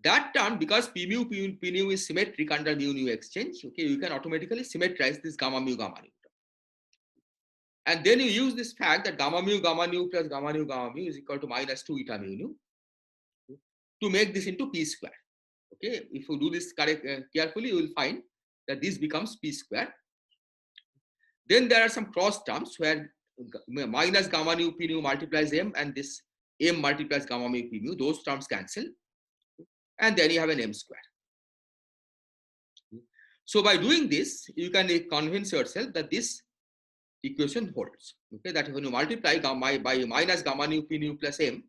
that term, because p mu, p nu is symmetric under mu nu exchange, okay, you can automatically symmetrize this gamma mu, gamma nu. And then you use this fact that gamma mu plus gamma mu is equal to minus 2 eta mu nu to make this into p square. Okay, if you do this carefully, you will find that this becomes p square. Then there are some cross terms where minus gamma nu p nu multiplies m and this m multiplies gamma mu p mu. Those terms cancel. And then you have an m square. So by doing this, you can convince yourself that this equation holds. Okay, that when you multiply gamma by minus gamma nu p nu plus m,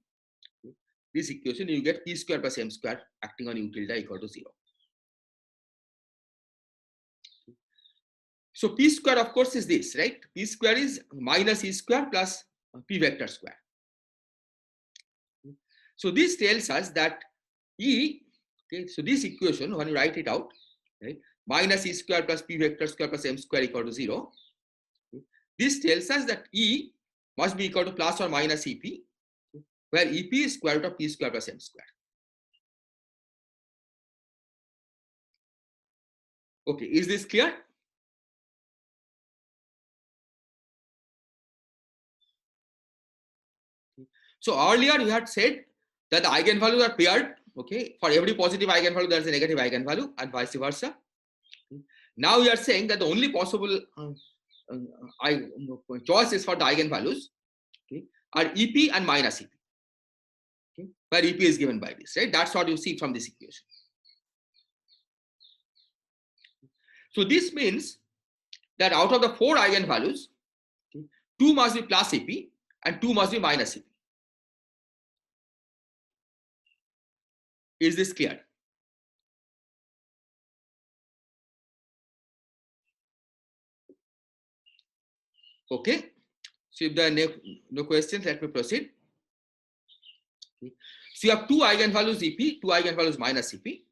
this equation you get p square plus m square acting on u tilde equal to 0. So p square, of course, is this, right? P square is minus e square plus p vector square. So this tells us that E, okay, so this equation, when you write it out, right, minus e square plus p vector square plus m square equal to 0, okay, this tells us that E must be equal to plus or minus EP, okay, where EP is square root of p square plus m square. Okay, is this clear? So earlier you had said that the eigenvalues are paired. Okay, for every positive eigenvalue there is a negative eigenvalue and vice versa. Now we are saying that the only possible choices for the eigenvalues, okay, are EP and minus EP, okay, where EP is given by this, right? That's what you see from this equation. So this means that out of the 4 eigenvalues, okay, 2 must be plus EP and 2 must be minus EP. Is this clear? Okay. So if there are no questions, let me proceed. Okay. So you have 2 eigenvalues EP, 2 eigenvalues minus EP. Okay.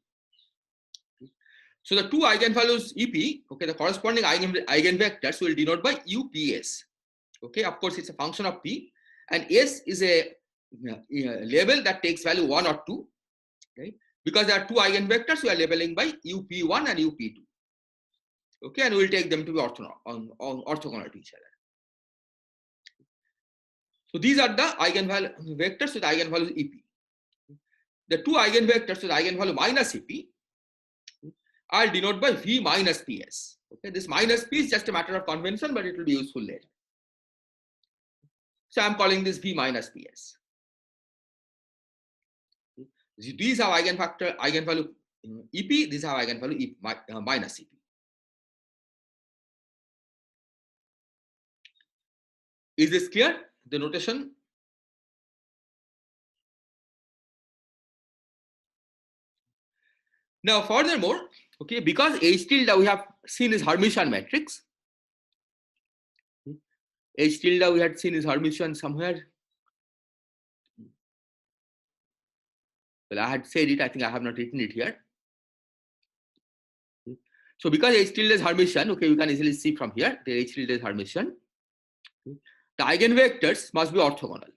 So the 2 eigenvalues EP, okay, the corresponding eigenvectors will denote by UPS. Okay, of course, it's a function of P, and S is a label that takes value 1 or 2, right? Because there are 2 eigenvectors, we are labeling by UP1 and UP2. Okay, and we'll take them to be orthogonal to each other. So these are the eigenvectors with eigenvalues EP. The 2 eigenvectors with eigenvalue minus EP are denoted by V minus PS. Okay, this minus P is just a matter of convention, but it will be useful later. So I'm calling this V minus PS. These have eigenvalue EP, these have eigenvalue minus EP. Is this clear? The notation? Now, furthermore, okay, because H tilde we have seen is Hermitian matrix. H tilde we had seen is Hermitian somewhere. Well, I had said it, I think I have not written it here. So because H tilde is Hermitian, okay, you can easily see from here that H tilde is Hermitian. The eigenvectors must be orthogonal.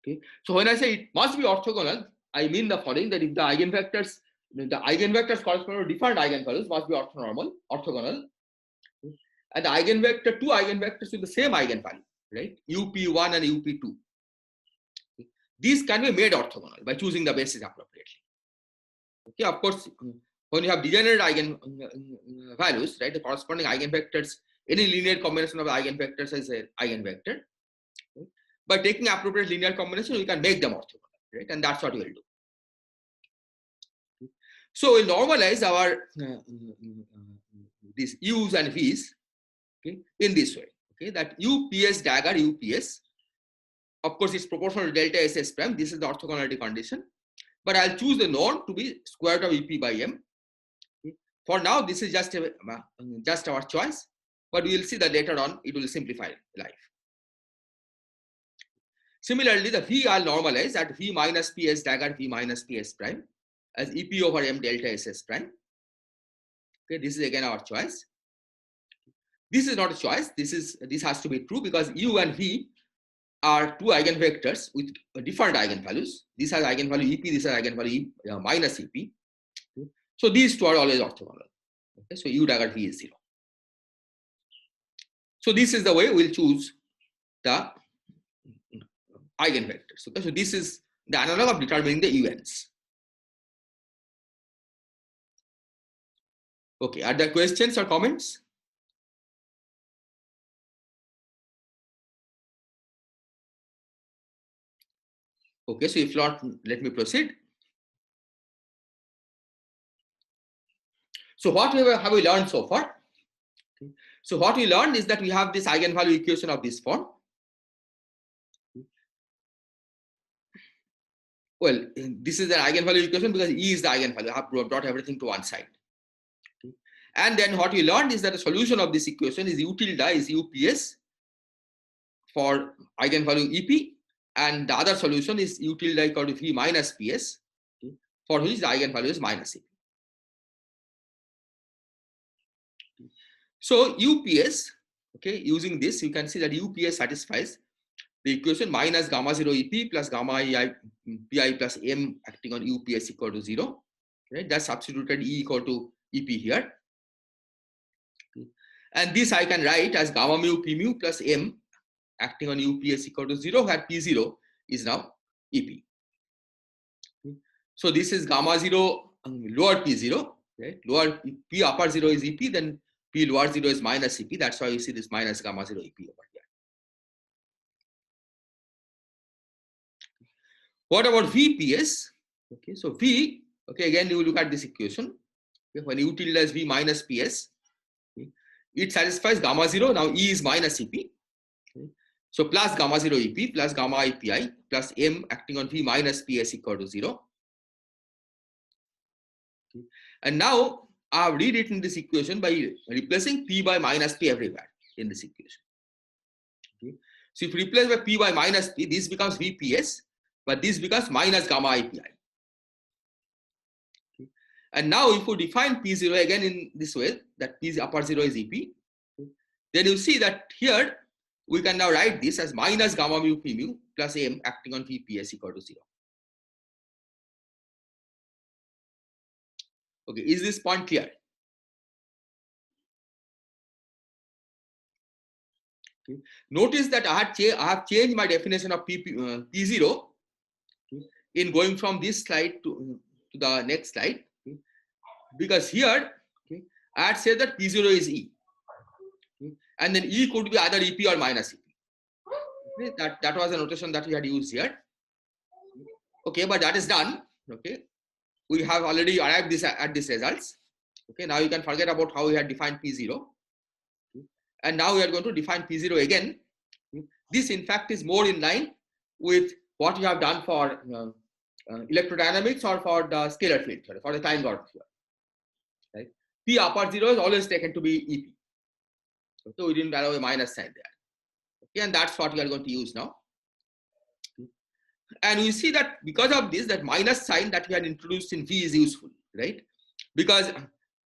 Okay, so when I say it must be orthogonal, I mean the following: that if the eigenvectors correspond to different eigenvalues must be orthogonal, and the two eigenvectors with the same eigenvalue, right? UP1 and UP2. Okay. These can be made orthogonal by choosing the basis appropriately. Okay, of course, when you have degenerate eigenvalues, right, the corresponding eigenvectors, any linear combination of eigenvectors is an eigenvector. Okay. By taking appropriate linear combination, we can make them orthogonal, right? And that's what we will do. So we'll normalize our these U's and V's, okay, in this way. Okay, that UPS dagger UPS, of course, it's proportional to delta SS prime. This is the orthogonality condition. But I'll choose the norm to be square root of EP by M. Okay. For now, this is just our choice, but we will see that later on it will simplify life. Similarly, the V I'll normalize at V minus PS dagger V minus PS prime as EP over M delta SS prime. Okay, this is again our choice. This is not a choice. This has to be true because U and V are two eigenvectors with different eigenvalues. This has eigenvalue EP, this has eigenvalue minus EP. Okay. So these two are always orthogonal. Okay, so U dagger V is 0. So this is the way we'll choose the eigenvectors. Okay, so this is the analog of determining the UNs. Okay, are there questions or comments? Okay, so if not, let me proceed. So what have we learned so far? Okay. So what we learned is that we have this eigenvalue equation of this form. Well, this is an eigenvalue equation because E is the eigenvalue. I have brought everything to one side. Okay. And then what we learned is that the solution of this equation is U tilde is UPS for eigenvalue EP, and the other solution is U tilde equal to V minus PS, okay, for which the eigenvalue is minus EP. So UPS, okay, using this, you can see that UPS satisfies the equation minus gamma 0 EP plus gamma PI plus M acting on UPS equal to 0. Right? That's substituted E equal to EP here. Okay. And this I can write as gamma mu P mu plus M acting on UPS equal to 0, where P0 is now EP. Okay. So this is gamma 0 lower P0, right? Lower P upper 0 is EP, then P lower 0 is minus EP. That's why you see this minus gamma 0 EP over here. What about VPS? Okay, so V, okay, again you look at this equation. Okay, when U tilde is V minus PS, okay, it satisfies gamma 0. Now E is minus EP. Okay. So plus gamma 0 EP plus gamma IPI plus M acting on V minus PS equal to 0. Okay. And now I have rewritten this equation by replacing P by minus P everywhere in this equation. Okay. So if you replace by P by minus P, this becomes VPS, but this becomes minus gamma IPI. Okay. And now if you define P0 again in this way, that P upper 0 is EP, okay, then you see that here we can now write this as minus gamma mu P mu plus M acting on VPS equal to 0. Okay, is this point clear? Okay. Notice that I have changed my definition of P0, okay, in going from this slide to the next slide, okay, because here, okay, I had said that P0 is E, okay, and then E could be either EP or minus EP. Okay, that was the notation that we had used here. Okay, but that is done. Okay, we have already arrived at these results. Okay, now you can forget about how we had defined P0. Okay, and now we are going to define P0 again. Okay, this in fact is more in line with what we have done for electrodynamics or for the scalar field theory, for the time dot theory. Right? P upper 0 is always taken to be EP. So we didn't allow a minus sign there. Okay, and that's what we are going to use now. And we see that because of this, that minus sign that we had introduced in V is useful, right? Because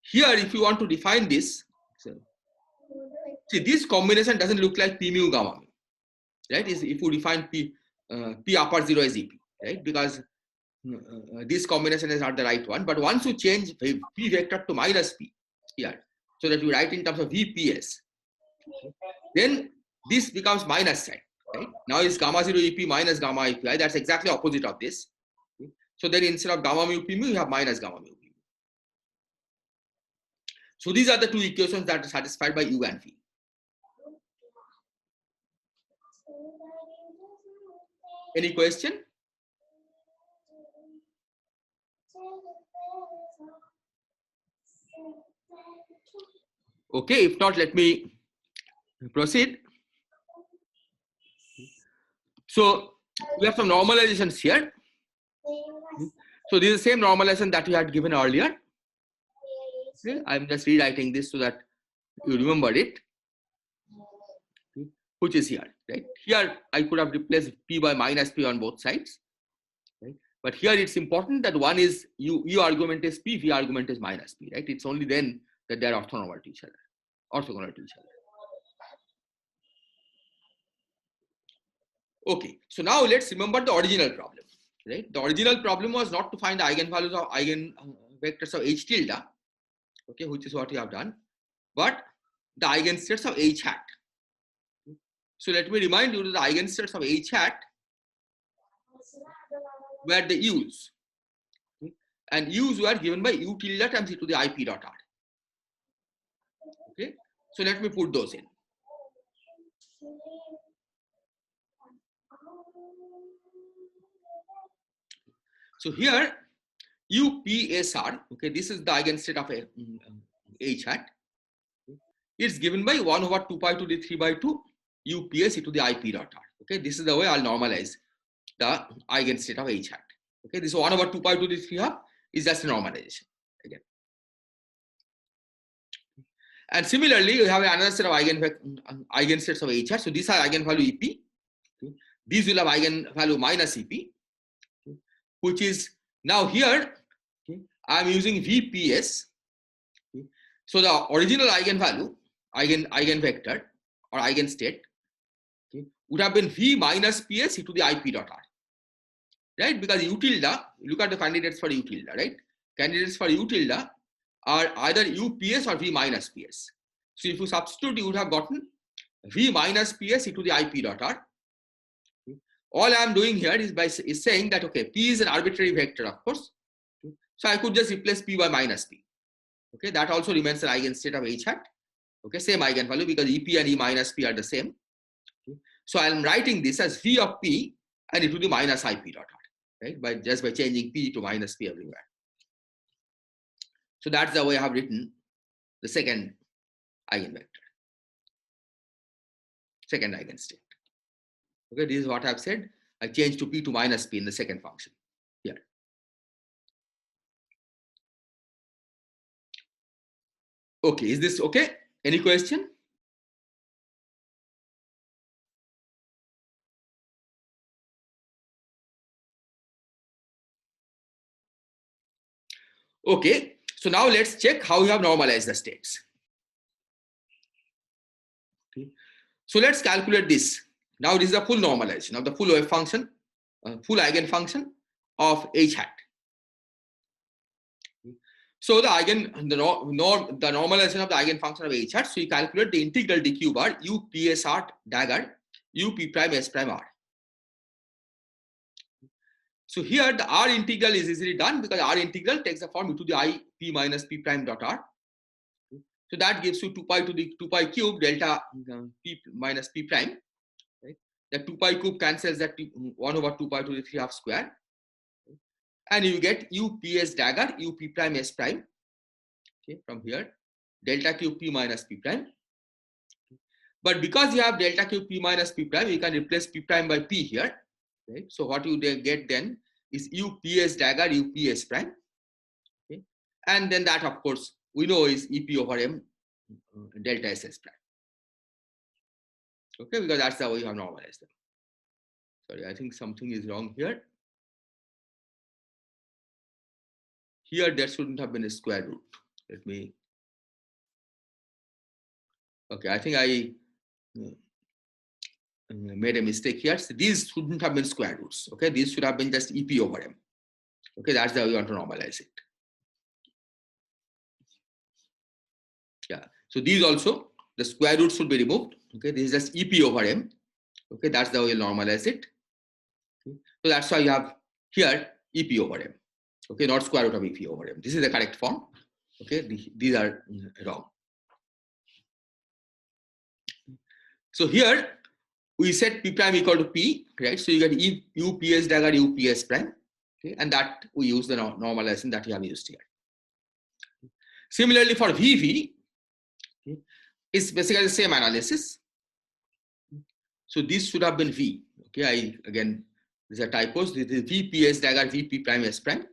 here, if you want to define this, so, see, this combination doesn't look like P mu gamma mu, right? If you define P upper 0 as EP, right? Because this combination is not the right one. But once you change P vector to minus P here, so that you write in terms of VPS, then this becomes minus sign. Right? Now is gamma 0 EP minus gamma IPI. That's exactly opposite of this. Okay? So then instead of gamma mu P mu, you have minus gamma mu P mu. So these are the two equations that are satisfied by U and V. Any question? Okay, if not, let me proceed. So we have some normalizations here. So this is the same normalization that we had given earlier. Okay, I'm just rewriting this so that you remember it, okay, which is here. Right? Here I could have replaced P by minus P on both sides. Right? But here it's important that one is U argument is P, V argument is minus P. Right? It's only then that they are orthogonal to each other. Okay, so now let's remember the original problem, right? The original problem was not to find the eigenvalues of eigenvectors of H tilde, okay, which is what we have done, but the eigenstates of H hat. So let me remind you that the eigenstates of H hat were the U's, okay? And U's were given by U tilde times e to the IP dot R. Okay, so let me put those in. So here UPSR, okay, this is the eigenstate of H hat. It's given by 1 over 2 pi to the 3 by 2 UPS e to the IP dot R. Okay, this is the way I'll normalize the eigenstate of H hat. Okay, this 1 over 2 pi to the 3 half is just a normalization again. And similarly, you have another set of eigensets of H hat. So these are eigenvalue EP. Okay. These will have eigenvalue minus EP, okay, which is now here. Okay, I am using VPS. Okay. So the original eigenvalue, eigenvector or eigenstate, okay, would have been V minus PS to the IP dot R, right? Because U tilde, look at the candidates for U tilde, right? Candidates for U tilde are either UPS or V minus PS. So if you substitute, you would have gotten V minus PS to the IP dot R. Okay. All I am doing here is saying that, okay, P is an arbitrary vector, of course. Okay. So I could just replace P by minus P. Okay, that also remains an eigenstate of H hat. Okay, same eigenvalue because EP and E minus P are the same. Okay. So I am writing this as V of P and it will be minus IP dot R, right? Just by changing P to minus P everywhere. So that's the way I have written the second eigenvector, second eigenstate. Okay, this is what I have said. I changed to P to minus P in the second function here. Okay, is this okay? Any question? Okay, so now let's check how we have normalized the states. Okay. So let's calculate this. Now this is the full normalization of the full wave function, full eigenfunction of H hat. So the normalization of the eigenfunction of H hat. So you calculate the integral dq bar u ps r dagger u p prime s prime r. So here the r integral is easily done because r integral takes the form e to the I p minus p prime dot r. So that gives you 2 pi to the 2 pi cube delta p minus p prime. Right? The 2 pi cube cancels that 1 over 2 pi to the 3 half square. And you get u ps dagger u p prime s prime, okay, from here delta q p minus p prime. But because you have delta q p minus p prime, you can replace p prime by p here, right? So what you get then is u ps dagger u ps prime, okay, and then that of course we know is ep over m delta ss prime, okay, because that's how you have normalized them. Sorry, I think something is wrong here. Here there shouldn't have been a square root. Let me. Okay, I think I made a mistake here. So these shouldn't have been square roots. Okay, these should have been just EP over M. Okay, that's how we want to normalize it. Yeah. So these also the square roots should be removed. Okay, this is just EP over M. Okay, that's the way you normalize it. Okay. So that's why you have here EP over M. Okay, not square root of EP over M. This is the correct form. Okay, these are wrong. So here we set P prime equal to P, right? So you get U PS dagger U PS prime, okay, and that we use the normalization that you have used here. Similarly for VV, okay, it's basically the same analysis. So this should have been V. Okay, again these are typos. This is V PS dagger VP prime S prime,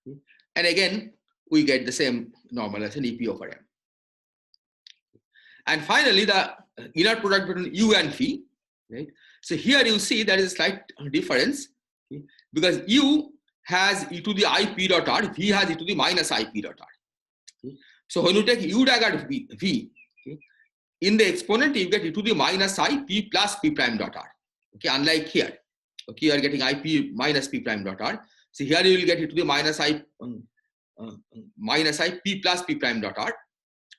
okay, and again we get the same normalization EP over M. And finally the inner product between U and V. Right. So here you see there is a slight difference, okay, because U has e to the I p dot r, V has e to the minus I p dot r. Okay. So when you take U dagger V, okay, in the exponent you get e to the minus I p plus p prime dot r. Okay, unlike here, okay, you are getting I p minus p prime dot r. So here you will get e to the minus I p plus p prime dot r.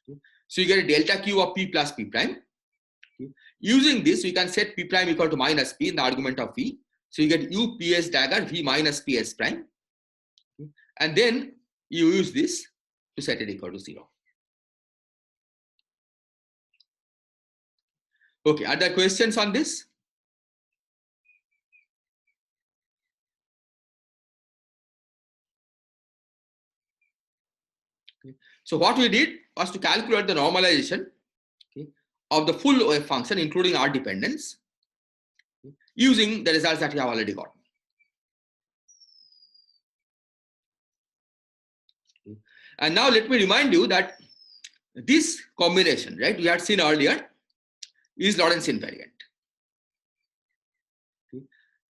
Okay. So you get a delta q of p plus p prime. Okay. Using this, we can set p prime equal to minus p in the argument of v. So you get u ps dagger v minus ps prime, okay, and then you use this to set it equal to 0. Okay, are there questions on this? Okay. So what we did was to calculate the normalization, okay, of the full wave function including R dependence, okay, using the results that we have already got. Okay. And now let me remind you that this combination, right, we had seen earlier, is Lorentz invariant.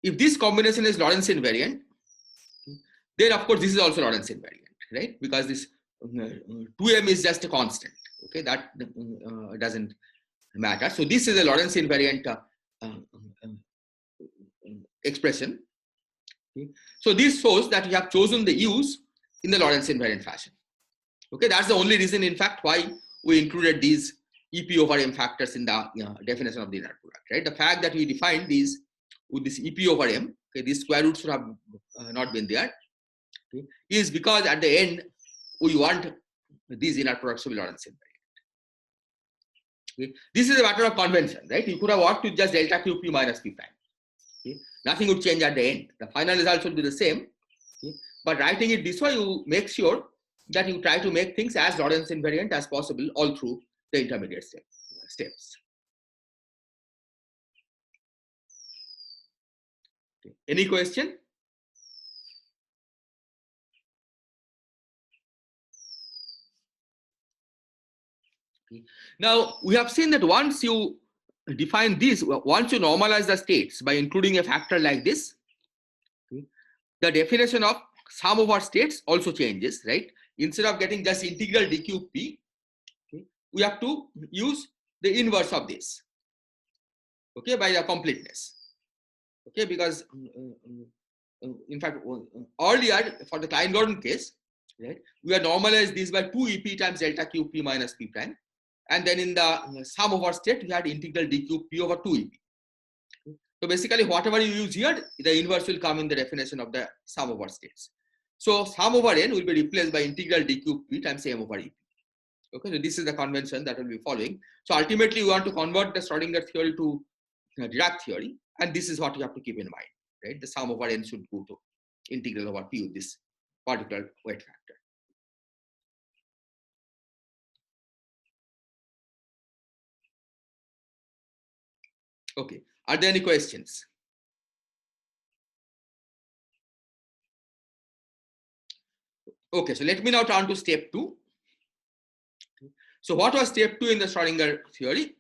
If this combination is Lorentz invariant, then of course this is also Lorentz invariant, right? Because this 2m is just a constant. Okay, that doesn't matter. So this is a Lorentz invariant expression. Okay. So this shows that we have chosen the U's in the Lorentz invariant fashion. Okay, that's the only reason, in fact, why we included these EP over M factors in the definition of the inner product, right? The fact that we defined these with this EP over M, okay, these square roots should have not been there, okay, is because at the end we want these inner products to be Lorentz invariant. Okay. This is a matter of convention, right? You could have worked with just delta QP minus P prime. Okay. Nothing would change at the end. The final result should be the same. Okay. But writing it this way, you make sure that you try to make things as Lorentz invariant as possible all through the intermediate steps. Okay. Any question? Okay. Now, we have seen that once you define this, once you normalize the states by including a factor like this, okay, the definition of sum over states also changes, right? Instead of getting just integral dqp, okay, we have to use the inverse of this, okay, by the completeness, okay, because in fact earlier for the Klein-Gordon case, right, we had normalized this by 2 EP times delta qp minus p prime, and then in the sum over state we had integral dqp over 2 EP. So basically whatever you use here, the inverse will come in the definition of the sum over states. So sum over n will be replaced by integral dqp times m over ep. Okay, so this is the convention that will be following. So ultimately we want to convert the Schrodinger theory to Dirac theory, and this is what you have to keep in mind, right? The sum over n should go to integral over p with this particular weight factor. Okay, are there any questions? Okay, so let me now turn to step 2. So what was step 2 in the Schrodinger theory?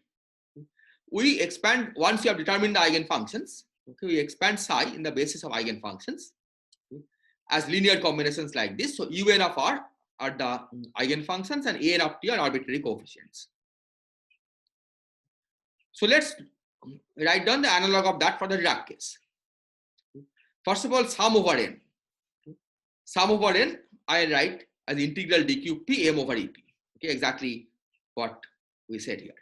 We expand, once you have determined the eigenfunctions, okay, we expand psi in the basis of eigenfunctions, okay, as linear combinations like this. So un of r are the eigenfunctions and an of t are arbitrary coefficients. So let's write down the analog of that for the Dirac case. First of all, sum over n. Sum over n I write as integral dqp m over ep. Okay, exactly what we said here.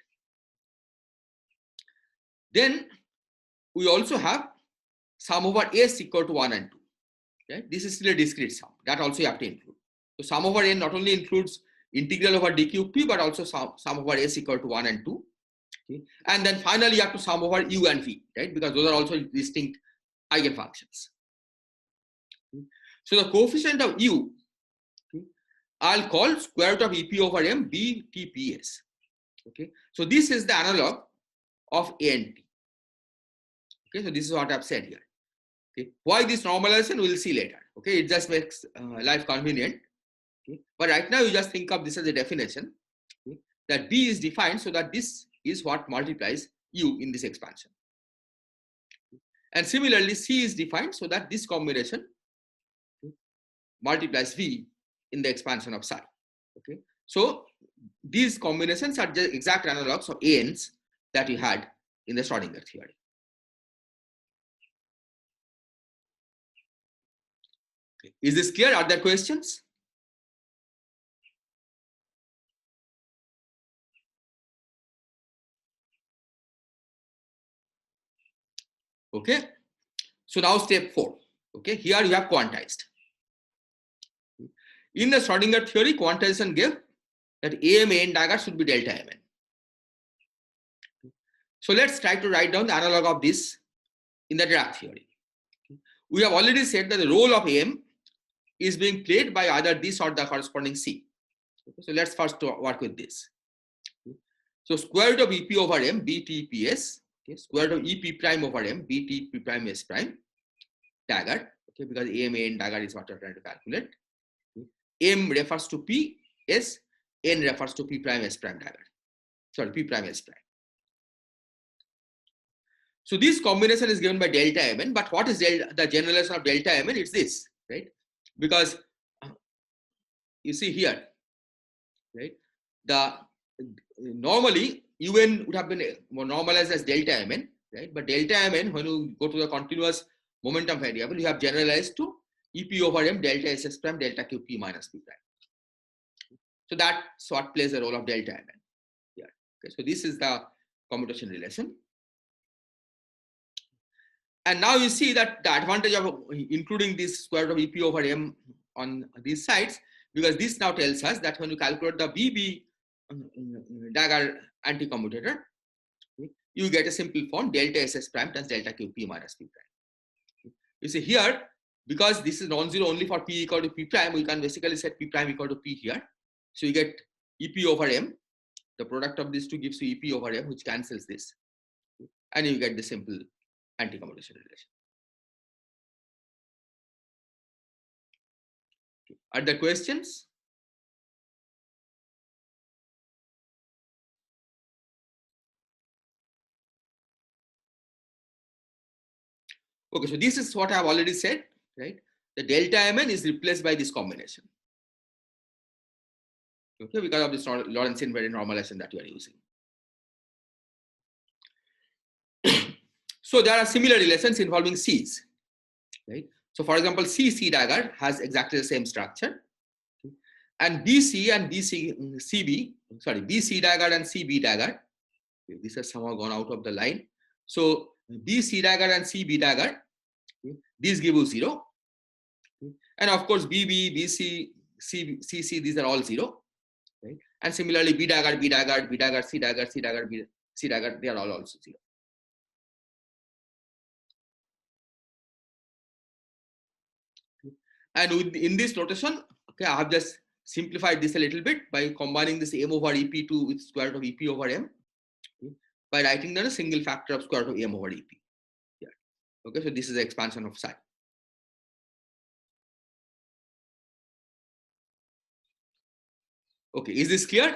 Then we also have sum over s equal to 1 and 2. Okay? This is still a discrete sum. That also you have to include. So sum over n not only includes integral over dqp, but also sum over s equal to 1 and 2. Okay? And then finally you have to sum over u and v, right? Because those are also distinct eigenfunctions. Okay? So the coefficient of u, okay, I'll call square root of ep over m btps. Okay, so this is the analog of a and t. Okay, so this is what I've said here. Okay, why this normalization we'll see later. Okay, it just makes life convenient. Okay, but right now you just think of this as a definition, okay, that b is defined so that this is what multiplies u in this expansion. And similarly, c is defined so that this combination, okay, multiplies v in the expansion of psi. Okay, so these combinations are the exact analogs of ans that we had in the Schrodinger theory. Okay. Is this clear? Are there questions? Okay, so now step 4. Okay, here you have quantized. In the Schrodinger theory, quantization gave that am n dagger should be delta mn. So let's try to write down the analog of this in the Dirac theory. We have already said that the role of m is being played by either this or the corresponding c. Okay, so let's first work with this. So square root of ep over m btps, okay, square root of ep prime over m btp prime s prime dagger, okay, because am n dagger is what you're trying to calculate. Okay. M refers to p, s N refers to P prime S prime dagger. Sorry, P prime S prime. So this combination is given by delta Mn, but what is the generalization of delta Mn? It's this, right? Because you see here, right? The normally Un would have been more normalized as delta Mn, right? But delta Mn, when you go to the continuous momentum variable, you have generalized to EP over M delta SS prime delta Q P minus P prime. So that's what plays the role of delta Mn here. Okay, so this is the commutation relation. And now you see that the advantage of including this square root of EP over M on these sides, because this now tells us that when you calculate the BB dagger anti-commutator, you get a simple form delta SS prime times delta QP minus P prime. You see here, because this is non-zero only for P equal to P prime, we can basically set P prime equal to P here. So you get EP over M. The product of these two gives you EP over M, which cancels this. And you get the simple anti-commutation relation. Are there questions? Okay, so this is what I have already said, right? The delta Mn is replaced by this combination. Okay, because of this Lorentz invariant normalization that you are using. So there are similar relations involving Cs, right? So for example, C dagger has exactly the same structure, and BC and CB dagger and CB dagger, okay, this has somehow gone out of the line. So BC dagger and CB dagger, okay, these give you 0, okay, and of course BB, BC, CC, these are all 0, right? And similarly B dagger, C dagger, C dagger, they are all also 0. And in this notation, okay, I have just simplified this a little bit by combining this M over EP2 with square root of EP over M, okay, by writing down a single factor of square root of M over EP. Yeah. Okay, so this is the expansion of psi. Okay, is this clear?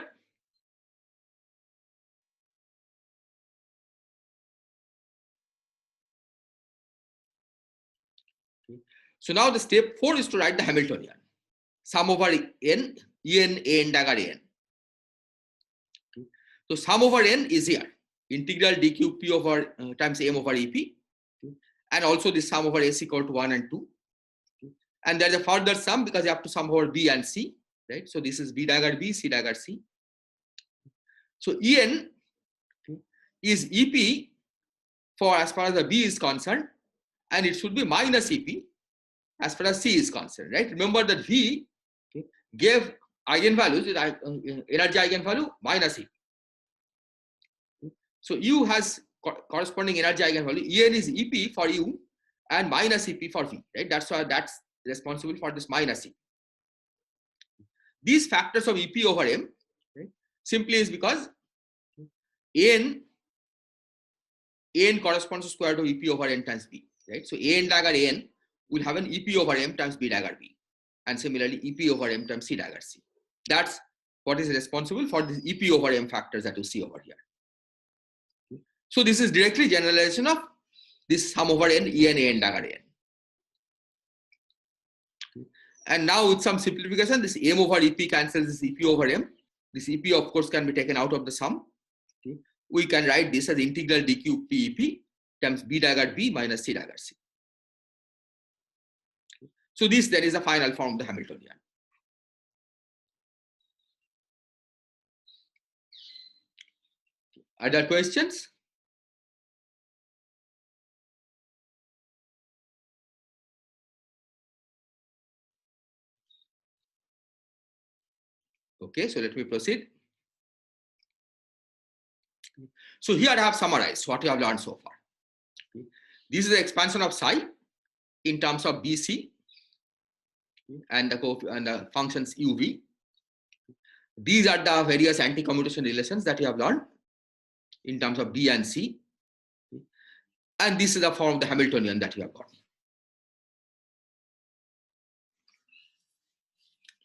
Okay. So now the step 4 is to write the Hamiltonian. Sum over n, En dagger n. Okay. So sum over n is here. Integral dqp over times M over EP. Okay. And also the sum over S equal to 1 and 2. Okay. And there's a further sum because you have to sum over B and C. Right? So this is B dagger B, C dagger C. So En, okay, is EP for as far as the B is concerned, and it should be minus EP as far as C is concerned, right? Remember that V, okay, gave eigenvalues with energy eigenvalue minus EP. Okay. So U has corresponding energy eigenvalue. En is EP for U and minus EP for V, right? That's why that's responsible for this minus EP. These factors of EP over M, right, simply is because En corresponds to square root of EP over M times B, right? So En dagger N will have an EP over M times B dagger B, and similarly EP over M times C dagger C. That's what is responsible for these EP over M factors that you see over here. Okay. So this is directly generalization of this sum over N, En dagger N. Okay. And now with some simplification, this M over EP cancels this EP over M. This EP of course can be taken out of the sum. Okay. We can write this as integral dq PEP times B dagger B minus C dagger C. Okay. So this then is the final form of the Hamiltonian. Are there questions? Okay, so let me proceed. So here I have summarized what we have learned so far. Okay. This is the expansion of psi in terms of BC and the functions UV. These are the various anti-commutation relations that you have learned in terms of B and C. And this is the form of the Hamiltonian that you have got.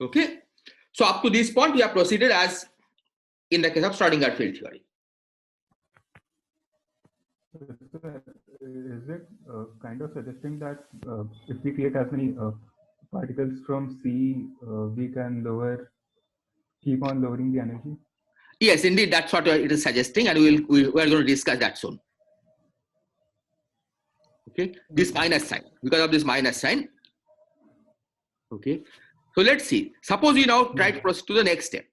Okay. So up to this point, we have proceeded as in the case of Schrodinger field theory. Is it kind of suggesting that if we create as many particles from C, we can keep on lowering the energy? Yes, indeed, that's what it is suggesting, and we are going to discuss that soon. Okay, this minus sign, because of this minus sign. Okay, so let's see. Suppose we now try to proceed to the next step.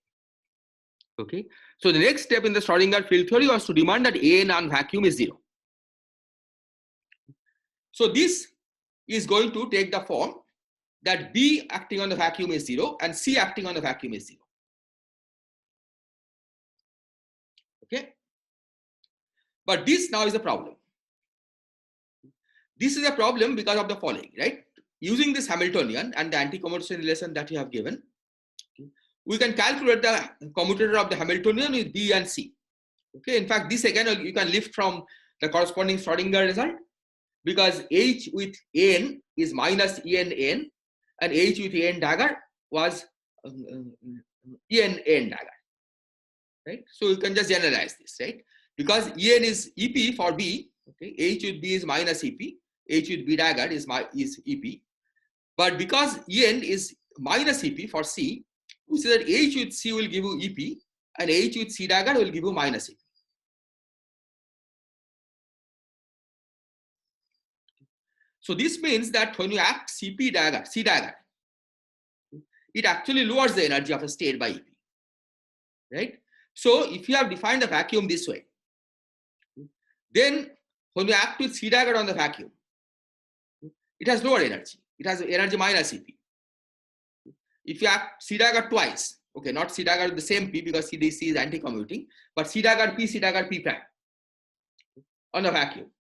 Okay, so the next step in the Schrodinger field theory was to demand that An on vacuum is 0. So this is going to take the form that B acting on the vacuum is 0 and C acting on the vacuum is 0. Okay, but this now is a problem. This is a problem because of the following, right? Using this Hamiltonian and the anti-commutation relation that you have given, we can calculate the commutator of the Hamiltonian with B and C. Okay, in fact, this again you can lift from the corresponding Schrodinger result, because H with N is minus En and H with En dagger was En dagger, right? So you can just generalize this, right? Because En is EP for B, okay, H with B is minus EP, H with B dagger is EP, but because En is minus EP for C, we say that H with C will give you EP and H with C dagger will give you minus EP. So this means that when you act C dagger, it actually lowers the energy of a state by EP, right? So if you have defined the vacuum this way, then when you act with C dagger on the vacuum, it has lower energy. It has energy minus EP. If you act C dagger twice, okay, not C dagger with the same P because CDC is anti-commuting, but C dagger P prime on the vacuum,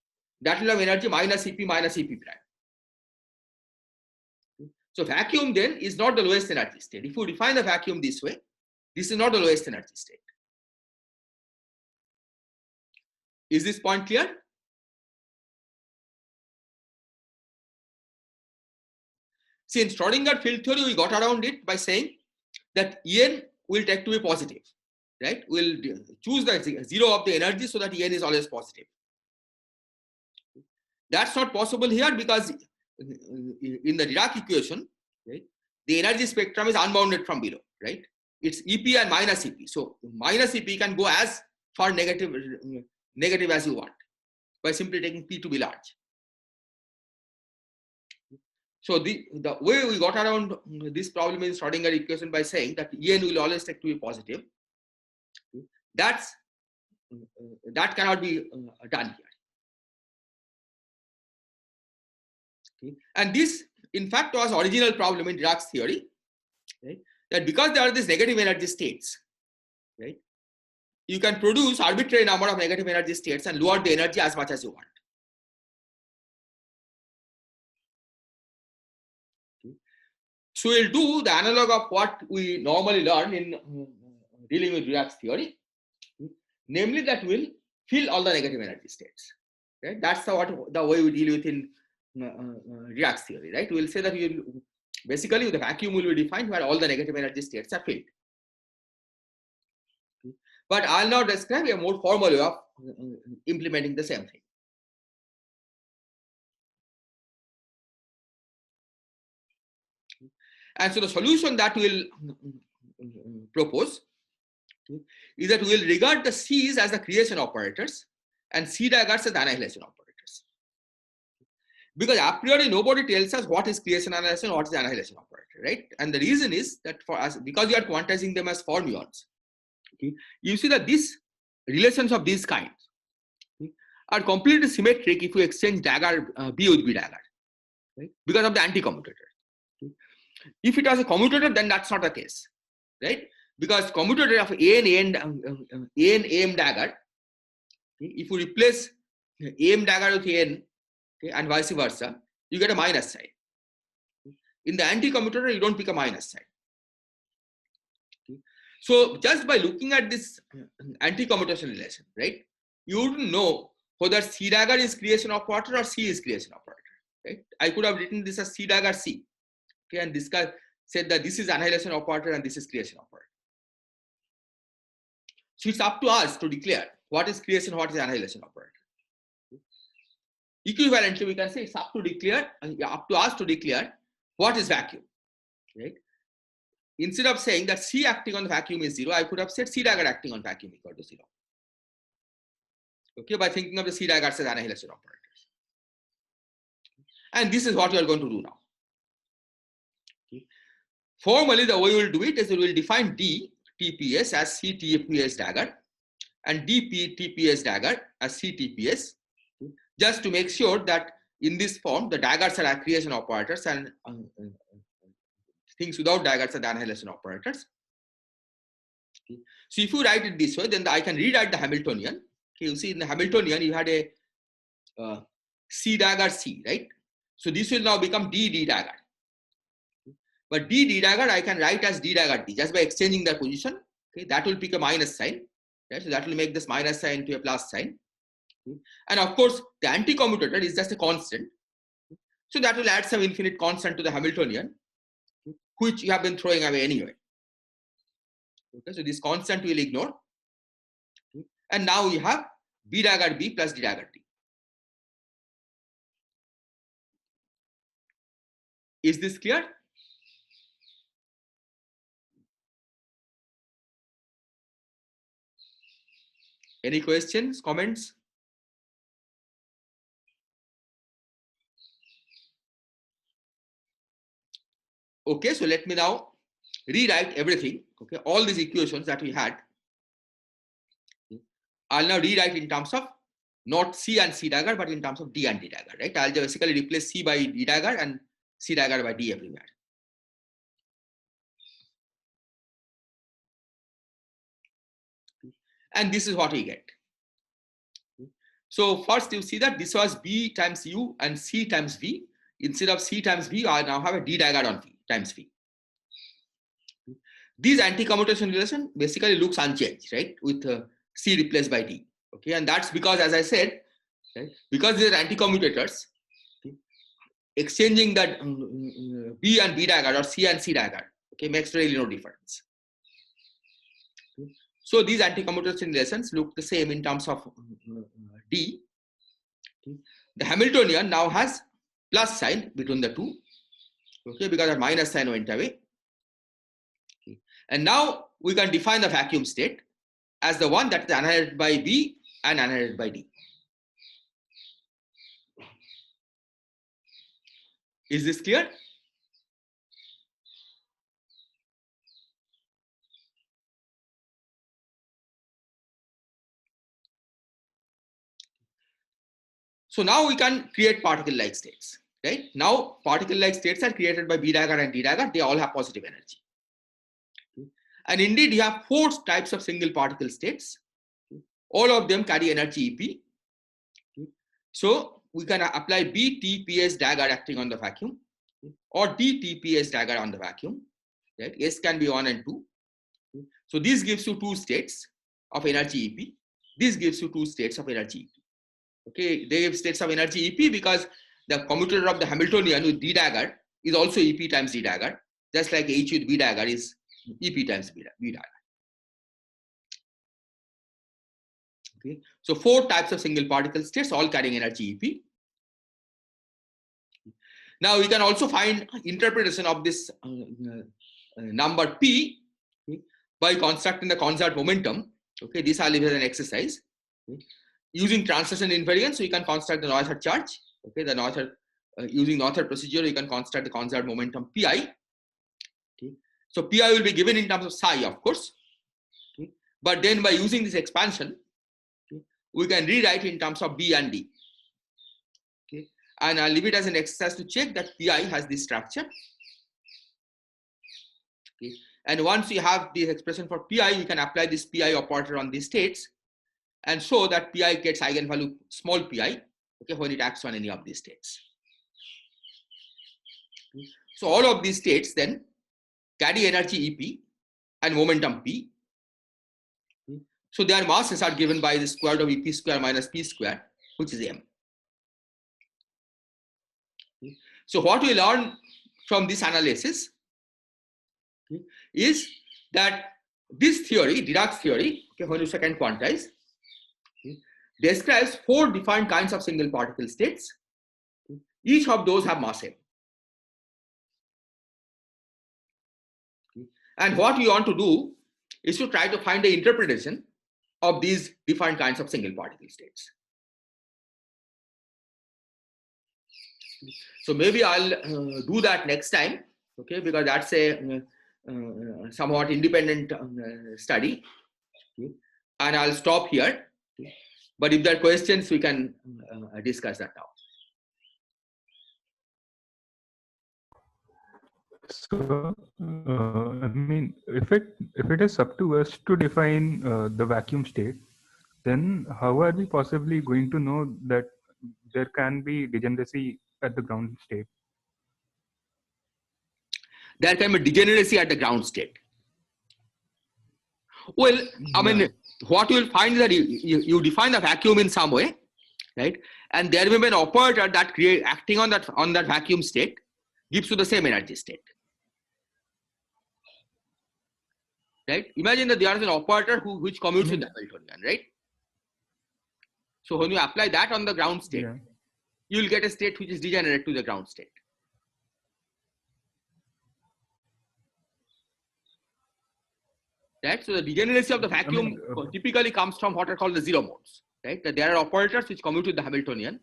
that will have energy minus EP prime. So vacuum then is not the lowest energy state. If you define the vacuum this way, this is not the lowest energy state. Is this point clear? See, in Schrodinger field theory, we got around it by saying that En will take to be positive, right? We'll choose the zero of the energy so that En is always positive. That's not possible here because in the Dirac equation, right, the energy spectrum is unbounded from below, right? It's EP and minus EP. So minus EP can go as far negative as you want by simply taking P to be large. So the way we got around this problem in Schrodinger equation by saying that En will always take to be positive, that cannot be done here. Okay. And this, in fact, was original problem in Dirac's theory, right? That because there are these negative energy states, right, you can produce arbitrary number of negative energy states and lower the energy as much as you want. Okay. So we'll do the analog of what we normally learn in dealing with Dirac's theory, namely that we'll fill all the negative energy states. Right? That's the way we deal with in Dirac's theory, right? We'll say that basically the vacuum will be defined where all the negative energy states are filled. Okay. But I'll now describe a more formal way of implementing the same thing. And so the solution that we'll propose is that we'll regard the C's as the creation operators and C daggers as the annihilation operators. Because a priori nobody tells us what is creation annihilation, what is the annihilation operator, right? And the reason is that for us, because we are quantizing them as fermions, okay, you see that these relations of these kinds, okay, are completely symmetric if you exchange dagger B with B dagger, right? Because of the anti-commutator. Okay. If it has a commutator, then that's not the case, right? Because commutator of AM dagger, okay, if you replace AM dagger with N, okay, and vice versa, you get a minus sign. In the anti-commutator, you don't pick a minus sign. Okay. So just by looking at this anti-commutation relation, right, you wouldn't know whether C dagger is creation operator or C is creation operator. Right? I could have written this as C dagger C, okay, and this guy said that this is annihilation operator and this is creation operator. So it's up to us to declare what is creation, what is annihilation operator. Equivalently, we can say it's up to us to declare what is vacuum, right? Instead of saying that C acting on the vacuum is 0, I could have said C dagger acting on vacuum equal to 0. Okay, by thinking of the C daggers as annihilation operators. And this is what we are going to do now. Okay. Formally, the way we will do it is we will define D TPS as C TPS dagger and DP TPS dagger as C TPS, just to make sure that in this form the daggers are creation operators and things without daggers are the annihilation operators. Okay. So if you write it this way, then I can rewrite the Hamiltonian. Okay, you see in the Hamiltonian you had a C dagger C, right? So this will now become D dagger. But D dagger I can write as D dagger D just by exchanging their position. Okay, that will pick a minus sign. Right? So that will make this minus sign to a plus sign. Okay. And of course, the anti-commutator is just a constant. So that will add some infinite constant to the Hamiltonian, which you have been throwing away anyway. Okay, so this constant we will ignore. Okay. And now we have B dagger B plus D dagger D. Is this clear? Any questions, comments? Okay, so let me now rewrite everything. Okay, all these equations that we had, I'll now rewrite in terms of not C and C dagger, but in terms of D and D dagger, right? I'll just basically replace C by D dagger and C dagger by D everywhere. And this is what we get. So first you see that this was B times U and C times V. Instead of C times V, I now have a D dagger on V times V. This anti-commutation relation basically looks unchanged, right? With C replaced by D. Okay, and that's because, as I said, right, because they're anti-commutators, okay, exchanging that B and B dagger or C and C dagger, okay, makes really no difference. Okay. So these anti-commutation relations look the same in terms of D. Okay. The Hamiltonian now has plus sign between the two, okay, because that minus sign went away. Okay. And now we can define the vacuum state as the one that is annihilated by B and annihilated by D. Is this clear? So now we can create particle-like states, right? Now particle-like states are created by B dagger and D dagger. They all have positive energy. Okay. And indeed, you have 4 types of single particle states. Okay. All of them carry energy EP. Okay. So we can apply B TPS dagger acting on the vacuum, okay, or D TPS dagger on the vacuum. Right? S can be 1 and 2. Okay. So this gives you 2 states of energy EP. This gives you 2 states of energy EP. Okay, they give states of energy EP because the commutator of the Hamiltonian with D dagger is also EP times D dagger, just like H with B dagger is EP times B dagger. Okay, so 4 types of single particle states all carrying energy EP. Now we can also find interpretation of this number P, okay, by constructing the conserved momentum. Okay, this I'll leave as an exercise. Okay. Using translation invariance, so you can construct the Noether charge. Okay, the Noether using Noether procedure, you can construct the conserved momentum Pi. Okay, so Pi will be given in terms of psi, of course. Okay, but then by using this expansion, okay, we can rewrite in terms of B and D. Okay, and I'll leave it as an exercise to check that Pi has this structure. Okay, and once we have this expression for Pi, we can apply this Pi operator on these states and show that Pi gets eigenvalue small pi, okay, when it acts on any of these states. Okay. So all of these states then carry energy EP and momentum P. Okay. So their masses are given by the square root of EP square minus P square, which is M. Okay. So what we learn from this analysis okay, is that this theory, Dirac's theory, okay, when you second quantize, okay, describes 4 defined kinds of single particle states. Okay. Each of those have mass m. Okay. And what you want to do is to try to find the interpretation of these defined kinds of single particle states. So maybe I'll do that next time, okay, because that's a somewhat independent study, okay? And I'll stop here, okay? But if there are questions, we can discuss that now. So, I mean, if it is up to us to define the vacuum state, then how are we possibly going to know that there can be degeneracy at the ground state? There can be degeneracy at the ground state. Well, I mean, what you will find is that you define the vacuum in some way, right? And there will be an operator that acting on that vacuum state gives you the same energy state. Right? Imagine that there is an operator which commutes with the Hamiltonian, right? So when you apply that on the ground state, you will get a state which is degenerate to the ground state. Right? So the degeneracy of the vacuum typically comes from what are called the zero modes. Right? That there are operators which commute with the Hamiltonian,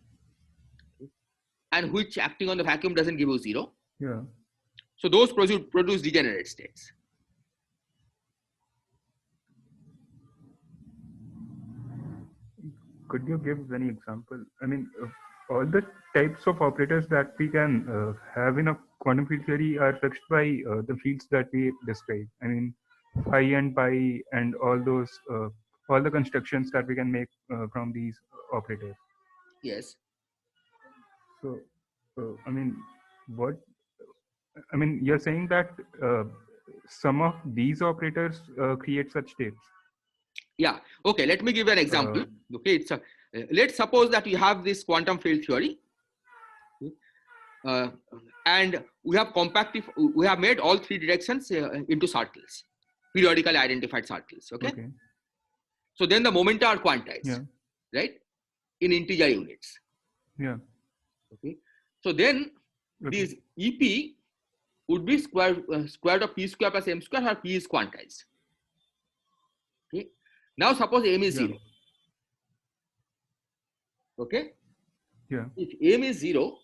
and which acting on the vacuum doesn't give you zero. Yeah. So those produce degenerate states. Could you give any example? I mean, all the types of operators that we can have in a quantum field theory are fixed by the fields that we describe. I mean, phi and pi and all those, all the constructions that we can make from these operators. Yes. So, I mean, you're saying that some of these operators create such states. Yeah. Okay. Let me give an example. Okay. It's let's suppose that you have this quantum field theory, and we have made all 3 directions into circles, periodically identified circles. Okay. So then the momenta are quantized, right, in integer units. Yeah. Okay. So then this EP would be square root of p square plus m square, where p is quantized. Okay. Now suppose m is 0. Okay. Yeah. If m is 0,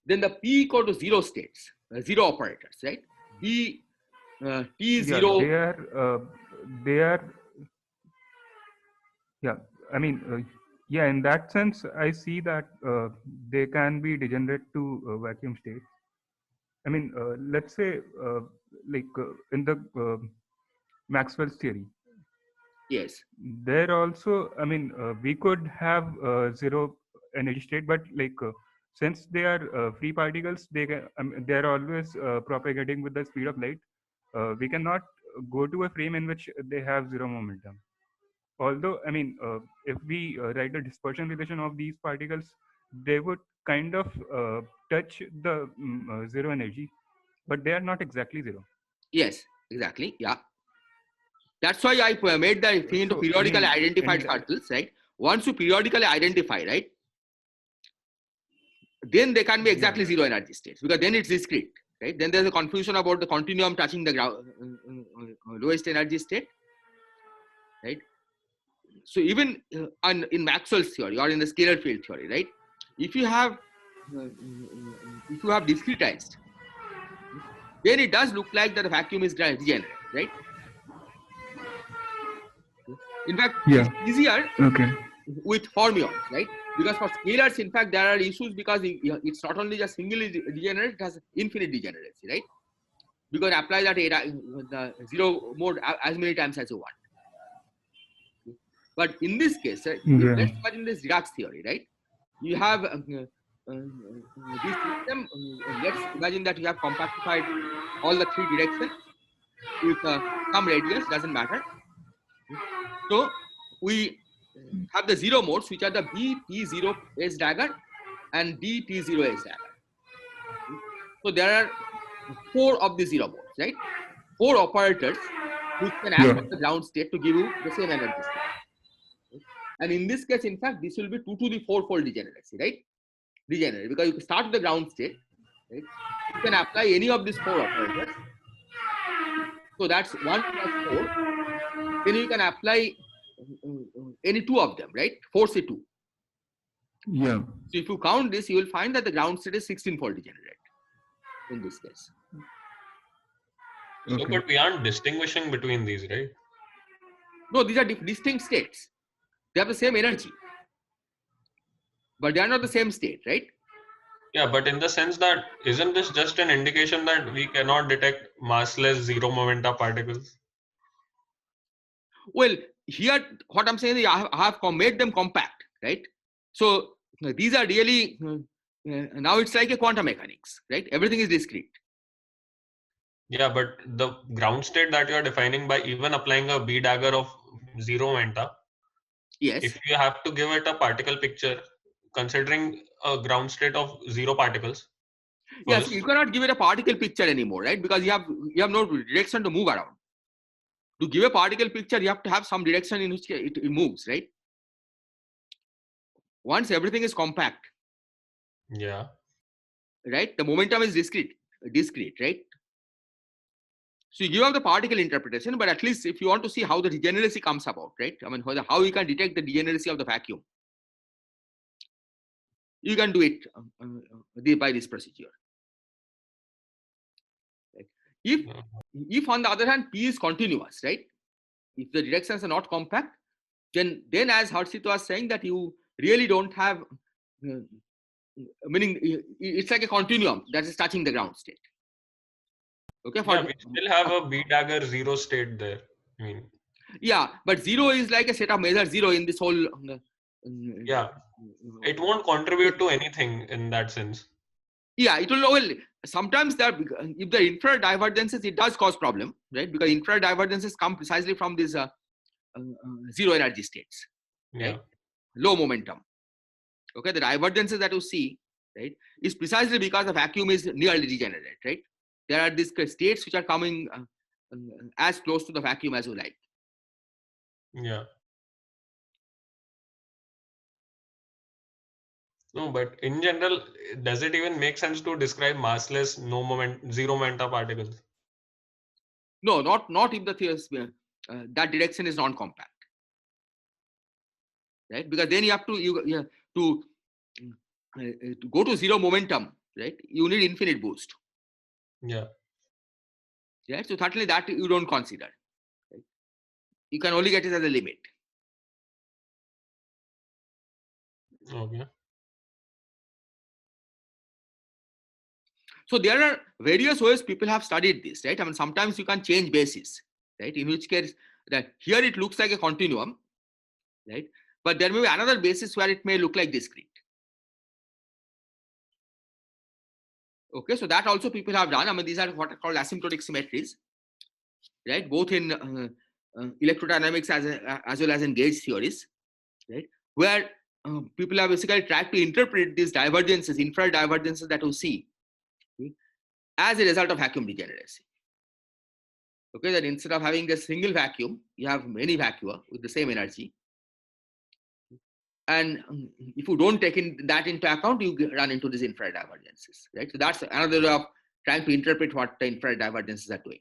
then the p equal to 0 states, 0 operators, right? T is 0. They are. Yeah. I mean, yeah. In that sense, I see that they can be degenerate to vacuum states. I mean, let's say, in the Maxwell's theory. Yes. There also, I mean, we could have 0 energy state, but since they are free particles, they are always propagating with the speed of light. We cannot go to a frame in which they have 0 momentum. Although, I mean, if we write the dispersion relation of these particles, they would kind of touch the 0 energy, but they are not exactly 0. Yes, exactly. Yeah. That's why I made the thing into periodically identified circles, right? Once you periodically identify, right, then they can be exactly 0 energy states, because then it's discrete, right? Then there's a confusion about the continuum touching the lowest energy state, right? So even in Maxwell's theory or in the scalar field theory, right, if you have discretized, then it does look like that the vacuum is degenerate, right? In fact, it's easier with fermions, right? Because for scalars, in fact, there are issues because it's not only just singly degenerate, it has infinite degeneracy, right? Because apply that the 0 mode as many times as you want. But in this case, let's imagine this Dirac's theory, right? You have this system. Let's imagine that you have compactified all the 3 directions with some radius, doesn't matter. So we have the 0 modes, which are the BT0 S dagger and DT0 S dagger. So there are 4 of the 0 modes, right? 4 4 operators which can act on the ground state to give you the same energy state. And in this case, in fact, this will be 2 to the 4-fold degeneracy, right? Degenerate, because you start with the ground state, right? You can apply any of these 4 operators. So that's 1 plus 4. Then you can apply any 2 of them, right? Force 2. Yeah. So if you count this, you will find that the ground state is 16-fold degenerate in this case. So, but we aren't distinguishing between these, right? No, these are distinct states. They have the same energy, but they are not the same state, right? Yeah, but in the sense that, isn't this just an indication that we cannot detect massless zero momenta particles? Well, here what I'm saying is I have made them compact, right? So these are really now it's like a quantum mechanics, right? Everything is discrete. Yeah, but the ground state that you are defining by even applying a B dagger of zero momenta, Yes. if you have to give it a particle picture, considering a ground state of zero particles. Yes, you cannot give it a particle picture anymore, right? Because you have no direction to move around. To give a particle picture, you have to have some direction in which it moves, right? Once everything is compact, Yeah. right? The momentum is discrete, right? So you give up the particle interpretation, but at least if you want to see how the degeneracy comes about, right? I mean, how you can detect the degeneracy of the vacuum, you can do it by this procedure. Right? If on the other hand P is continuous, right? If the directions are not compact, then as Harshit was saying, that you really don't have, meaning it's like a continuum that is touching the ground state. Okay. Yeah, we still have a B dagger zero state there. I mean. Yeah, but zero is like a set of measure zero in this whole. Yeah, it won't contribute to anything in that sense. Yeah, it will. Well, sometimes that if the infrared divergences, it does cause problem, right? Because infrared divergences come precisely from these zero energy states, right? Low momentum. Okay, the divergences that you see, right, is precisely because the vacuum is nearly degenerate, right? There are these states which are coming as close to the vacuum as you like. Yeah. No, but in general, does it even make sense to describe massless, zero momenta particles? No, not if the that direction is non-compact, right? Because then you have to go to zero momentum, right? You need infinite boost. Yeah. Right. So certainly that you don't consider. Right? You can only get it as a limit. Okay. So there are various ways people have studied this, right? I mean, sometimes you can change basis, right? In which case, that here it looks like a continuum, right? But there may be another basis where it may look like discrete. Okay, so that also people have done. I mean, these are what are called asymptotic symmetries, right? Both in electrodynamics as well as in gauge theories, right? Where people have basically tried to interpret these divergences, infrared divergences that you see, as a result of vacuum degeneracy. Okay, that instead of having a single vacuum, you have many vacua with the same energy. And if you don't take that into account, you run into these infrared divergences, right? So that's another way of trying to interpret what the infrared divergences are doing.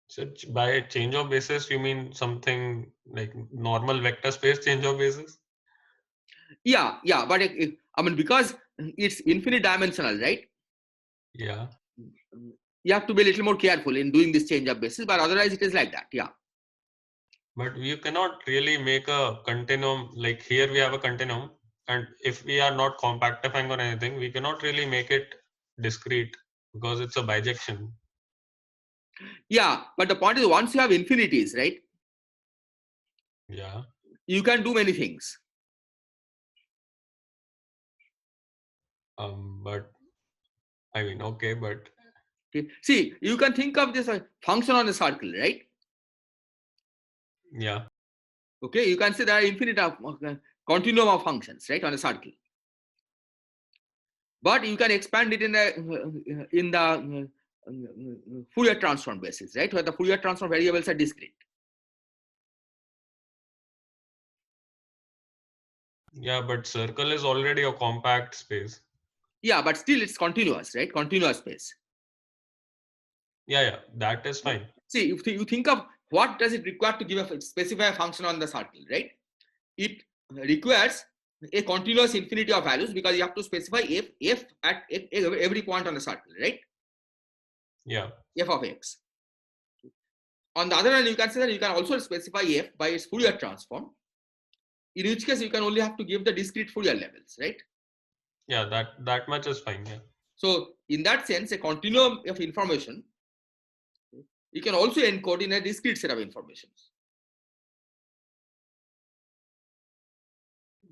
So by change of basis, you mean something like normal vector space change of basis? Yeah, but I mean, because it's infinite dimensional, right? Yeah. You have to be a little more careful in doing this change of basis, but otherwise it is like that. Yeah. But you cannot really make a continuum, like here we have a continuum, and if we are not compactifying or anything, we cannot really make it discrete because it's a bijection. Yeah, but the point is, once you have infinities, right? Yeah. You can do many things. But I mean, okay, but Okay. See, you can think of this function on a circle, right? yeah. Okay, you can say there are infinite continuum of functions, right, on a circle. but you can expand it in the Fourier transform basis, right? Where the Fourier transform variables are discrete. Yeah, but circle is already a compact space. Yeah, but still it's continuous, right? Continuous space. Yeah, that is fine. See, if you think of what does it require to give a specify a function on the circle, right? It requires a continuous infinity of values because you have to specify f at every point on the circle, right? Yeah. F of x. On the other hand, you can say that you can also specify f by its Fourier transform, in which case you can only have to give the discrete Fourier levels, right? Yeah, that much is fine. Yeah. So in that sense, a continuum of information you can also encode in a discrete set of informations.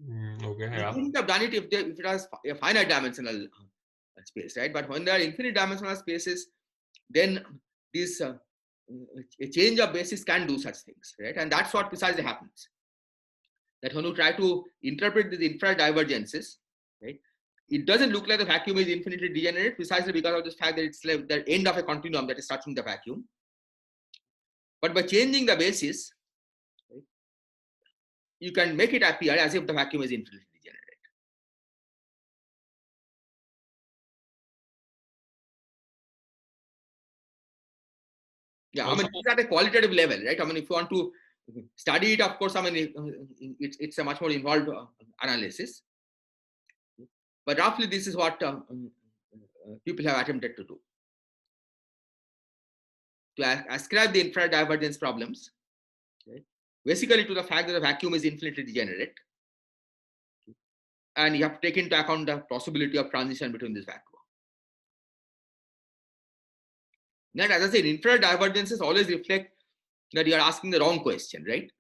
Okay. You Yeah. wouldn't have done it if it has a finite dimensional space, right? But when there are infinite dimensional spaces, then this a change of basis can do such things, right? And that's what precisely happens. That when you try to interpret these infrared divergences, right, it doesn't look like the vacuum is infinitely degenerate precisely because of the fact that it's like the end of a continuum that is touching the vacuum. But by changing the basis, right, you can make it appear as if the vacuum is infinitely degenerate. Yeah, I Also, mean, it's at a qualitative level, right? I mean, if you want to study it, of course, I mean, it's a much more involved analysis. But roughly, this is what people have attempted to do. To ascribe the infrared divergence problems, right, basically to the fact that the vacuum is infinitely degenerate. And you have to take into account the possibility of transition between this vacuum. Now, as I said, infrared divergences always reflect that you are asking the wrong question, right?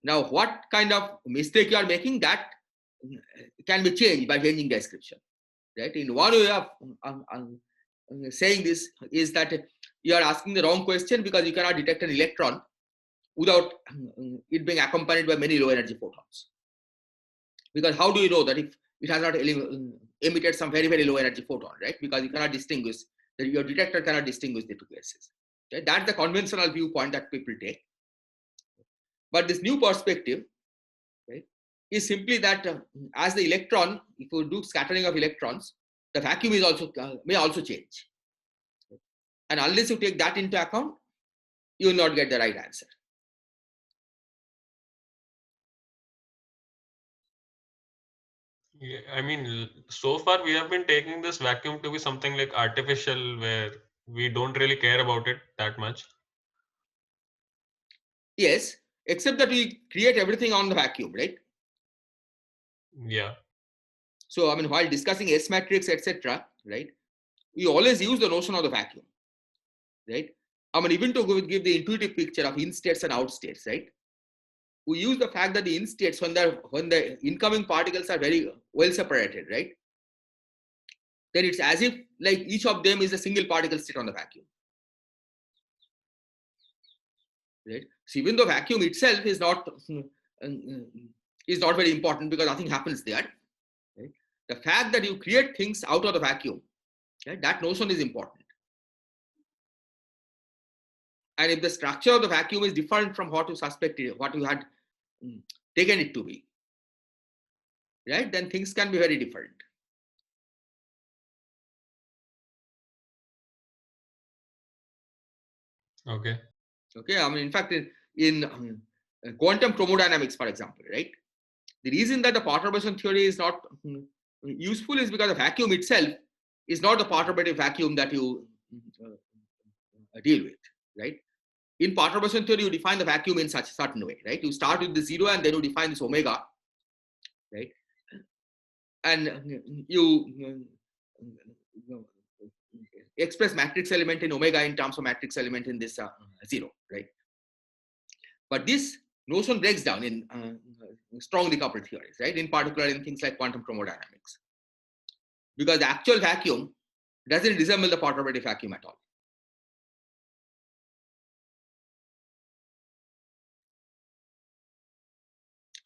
Now, what kind of mistake you are making, that can be changed by changing the description, right? In one way of saying this is that you are asking the wrong question because you cannot detect an electron without it being accompanied by many low energy photons. Because how do you know that if it has not emitted some very, very low energy photon, right? Because you cannot distinguish, that your detector cannot distinguish the two cases. Okay? That's the conventional viewpoint that people take. But this new perspective, right, is simply that as the electron, if you do scattering of electrons, the vacuum is also may also change. And unless you take that into account, you will not get the right answer. yeah, I mean, so far we have been taking this vacuum to be something like artificial, where we don't really care about it that much. Yes, except that we create everything on the vacuum, right? Yeah. So, I mean, while discussing S matrix, etc., right, we always use the notion of the vacuum, right? I mean, even to give the intuitive picture of in states and out states, right? We use the fact that the in states, when the incoming particles are very well separated, right? Then it's as if like each of them is a single particle state on the vacuum, right? So even though vacuum itself is not very important because nothing happens there, right? The fact that you create things out of the vacuum, right, that notion is important. And if the structure of the vacuum is different from what you suspected, what you had taken it to be, right, then things can be very different. Okay. Okay, I mean, in fact, in quantum chromodynamics, for example, right, the reason that the perturbation theory is not useful is because the vacuum itself is not the perturbative vacuum that you deal with, right? In perturbation theory, you define the vacuum in such a certain way, right? You start with the zero and then you define this omega, right? And you express matrix element in omega in terms of matrix element in this zero, right? But this notion breaks down in strongly coupled theories, right? In particular in things like quantum chromodynamics. Because the actual vacuum doesn't resemble the perturbative vacuum at all.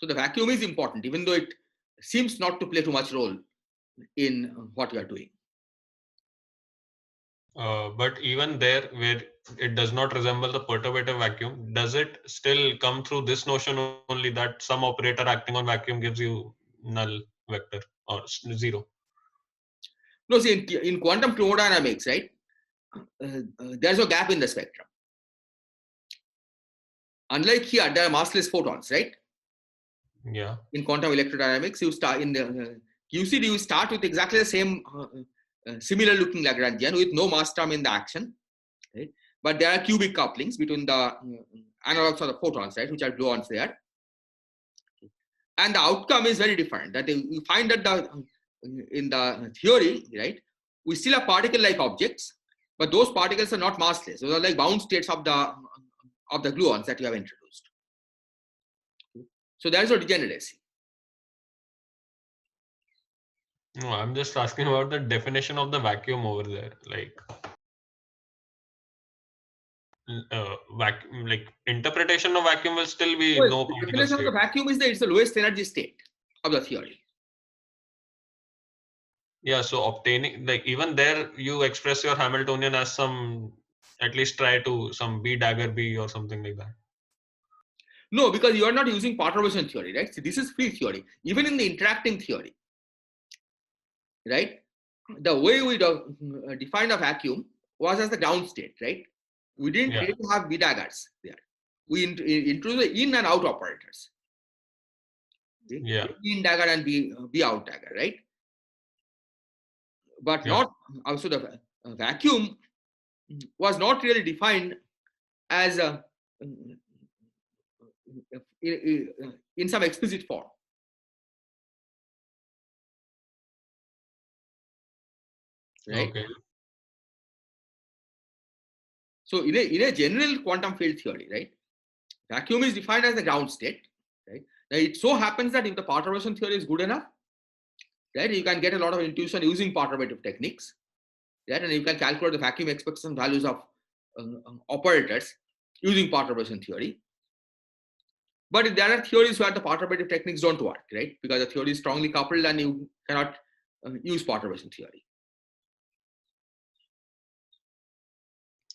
So the vacuum is important, even though it seems not to play too much role in what you are doing. But even there, where it does not resemble the perturbative vacuum, does it still come through this notion only that some operator acting on vacuum gives you null vector or zero? No, see, in quantum chromodynamics, right, there's no gap in the spectrum. Unlike here, there are massless photons, right? Yeah. In quantum electrodynamics, you start in the QCD, you start with exactly the same similar looking Lagrangian with no mass term in the action, right? But there are cubic couplings between the analogs of the photons, right, which are gluons there. And the outcome is very different. That you find that in the theory, right, we still have particle-like objects, but those particles are not massless. Those are like bound states of the gluons that you have introduced. So there is no degeneracy. No, I'm just asking about the definition of the vacuum over there. Like, vacuum, like interpretation of vacuum will still be Well, no the particle definition of state. the vacuum is that it's the lowest energy state of the theory. Yeah, so obtaining, like, even there you express your Hamiltonian as some, at least try to some B dagger B or something like that. No, because you are not using perturbation theory, right? So this is field theory. Even in the interacting theory, right? The way we defined a vacuum was as the ground state, right? We didn't really have B daggers there. We introduced the in and out operators. Okay? Yeah. In dagger and B out dagger, right? But not also the vacuum was not really defined as a in some explicit form. Right? Okay. So in a general quantum field theory, right, vacuum is defined as the ground state. Right? Now it so happens that if the perturbation theory is good enough, right, you can get a lot of intuition using perturbative techniques, right, and you can calculate the vacuum expectation values of operators using perturbation theory. But there are theories where the perturbative techniques don't work, right, because the theory is strongly coupled and you cannot use perturbation theory.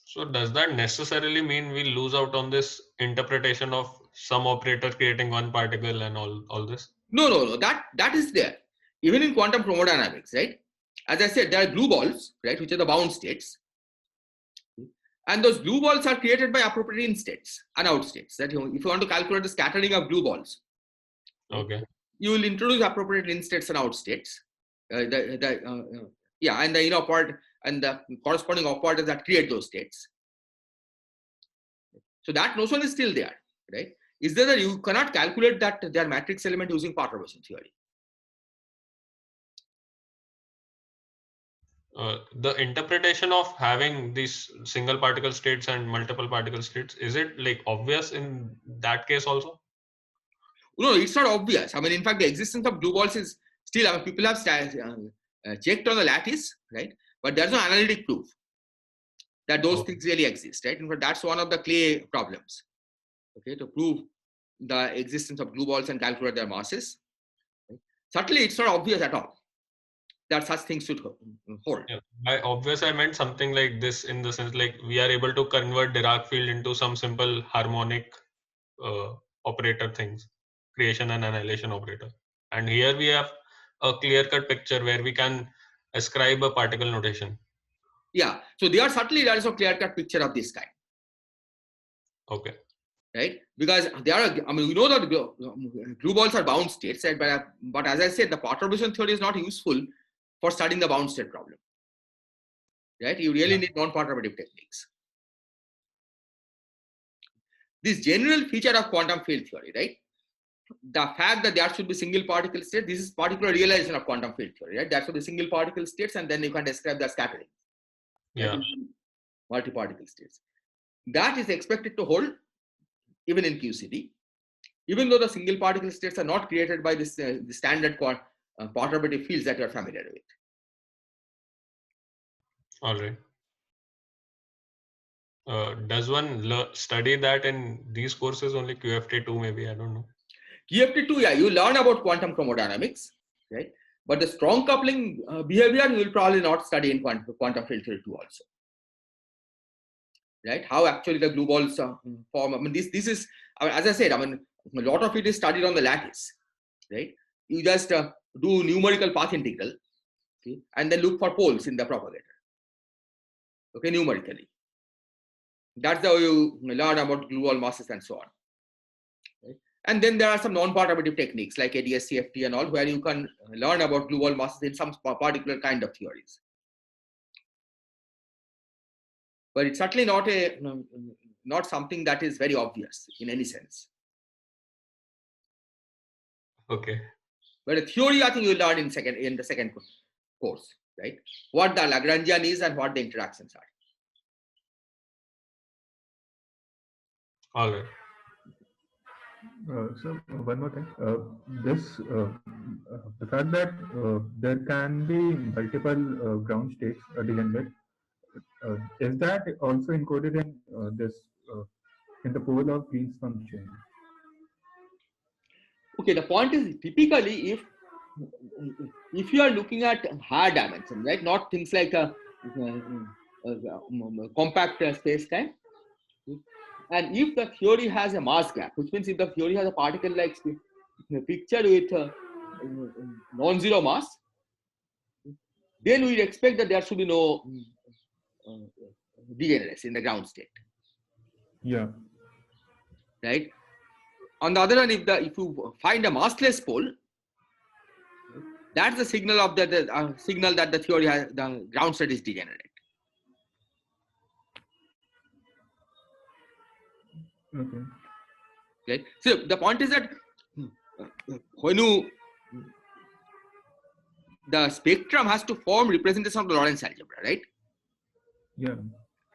So does that necessarily mean we lose out on this interpretation of some operator creating one particle and all this? No. That is there. Even in quantum chromodynamics, right? As I said, there are glue balls, right, which are the bound states. And those glue balls are created by appropriate in states and out states. That if you want to calculate the scattering of glue balls, Okay. you will introduce appropriate in states and out states. And the inner part and the corresponding operators that create those states. So that notion is still there, right? Is there that you cannot calculate that their matrix element using perturbation theory? The interpretation of having these single particle states and multiple particle states, is it like obvious in that case also? No, it's not obvious. I mean, in fact, the existence of glue balls is still, I mean, people have checked on the lattice, right? But there's no analytic proof that those things really exist, right? In fact, that's one of the Clay problems, okay, to prove the existence of glue balls and calculate their masses. Right? Certainly, it's not obvious at all that such things should hold. Yeah. By obvious, I meant something like this in the sense like we are able to convert Dirac field into some simple harmonic operator things, creation and annihilation operator. And here we have a clear-cut picture where we can ascribe a particle notation. Yeah, so there is a clear-cut picture of this kind. Okay. Right? Because there are, I mean, we know that glue balls are bound states, right? But as I said, the perturbation theory is not useful for studying the bound state problem. Right? You really need non-perturbative techniques. This general feature of quantum field theory, right? The fact that there should be single particle states, this is particular realization of quantum field theory, right? There should be single particle states, and then you can describe the scattering. Yeah. Right? Multi-particle states. That is expected to hold even in QCD, even though the single particle states are not created by this the standard perturbative fields that you are familiar with. All right. Does one study that in these courses only, QFT2 maybe? I don't know. QFT2, yeah, you learn about quantum chromodynamics, right? But the strong coupling behavior you will probably not study in quantum field theory 2 also. Right? How actually the glue balls form. I mean, this is, as I said, I mean, a lot of it is studied on the lattice. Right? You just do numerical path integral, okay, and then look for poles in the propagator. Okay, numerically. That's how you learn about glue ball masses and so on. Right? And then there are some non-perturbative techniques like ADS, CFT and all, where you can learn about glue ball masses in some particular kind of theories. But it's certainly not something that is very obvious in any sense. Okay. But a theory, I think you will learn in the second course, right? What the Lagrangian is and what the interactions are. All right. So one more thing, the fact that there can be multiple ground states degenerate, is that also encoded in in the pole of Green's function? Okay, the point is typically if you are looking at higher dimension, right, not things like a compact space-time, and if the theory has a mass gap, which means if the theory has a particle-like picture with non-zero mass, then we expect that there should be no degeneracy in the ground state. Yeah. Right. On the other hand, if you find a massless pole, that's the signal of the signal that the theory has, the ground state is degenerate. Okay. Okay. So the point is that when the spectrum has to form representation of the Lorentz algebra, right? Yeah.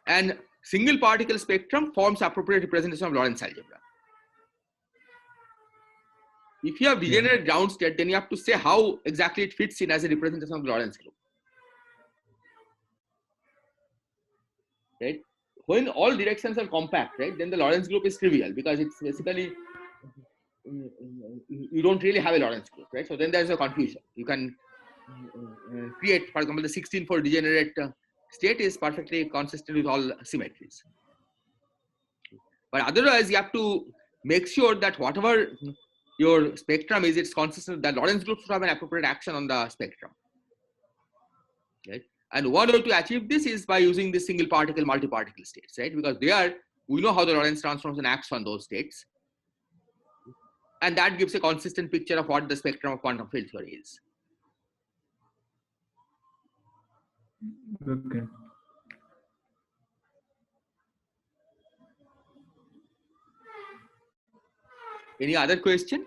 And single particle spectrum forms appropriate representation of Lorentz algebra. If you have degenerate ground state, then you have to say how exactly it fits in as a representation of the Lorentz group. Right? When all directions are compact, right, then the Lorentz group is trivial because it's basically you don't really have a Lorentz group, right? So then there's a confusion. You can create, for example, the 16-fold degenerate state is perfectly consistent with all symmetries. But otherwise, you have to make sure that whatever your spectrum is, it's consistent. The Lorentz group should have an appropriate action on the spectrum. Right? And one way to achieve this is by using the single particle, multi-particle states, right? Because we know how the Lorentz transformation acts on those states. And that gives a consistent picture of what the spectrum of quantum field theory is. Okay. Any other question?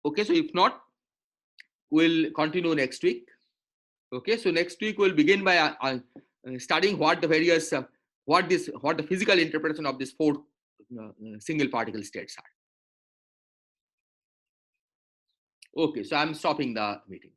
Okay, so if not, we'll continue next week. Okay, so next week we'll begin by studying what the various what the physical interpretation of these 4 single particle states are. Okay, so I'm stopping the meeting.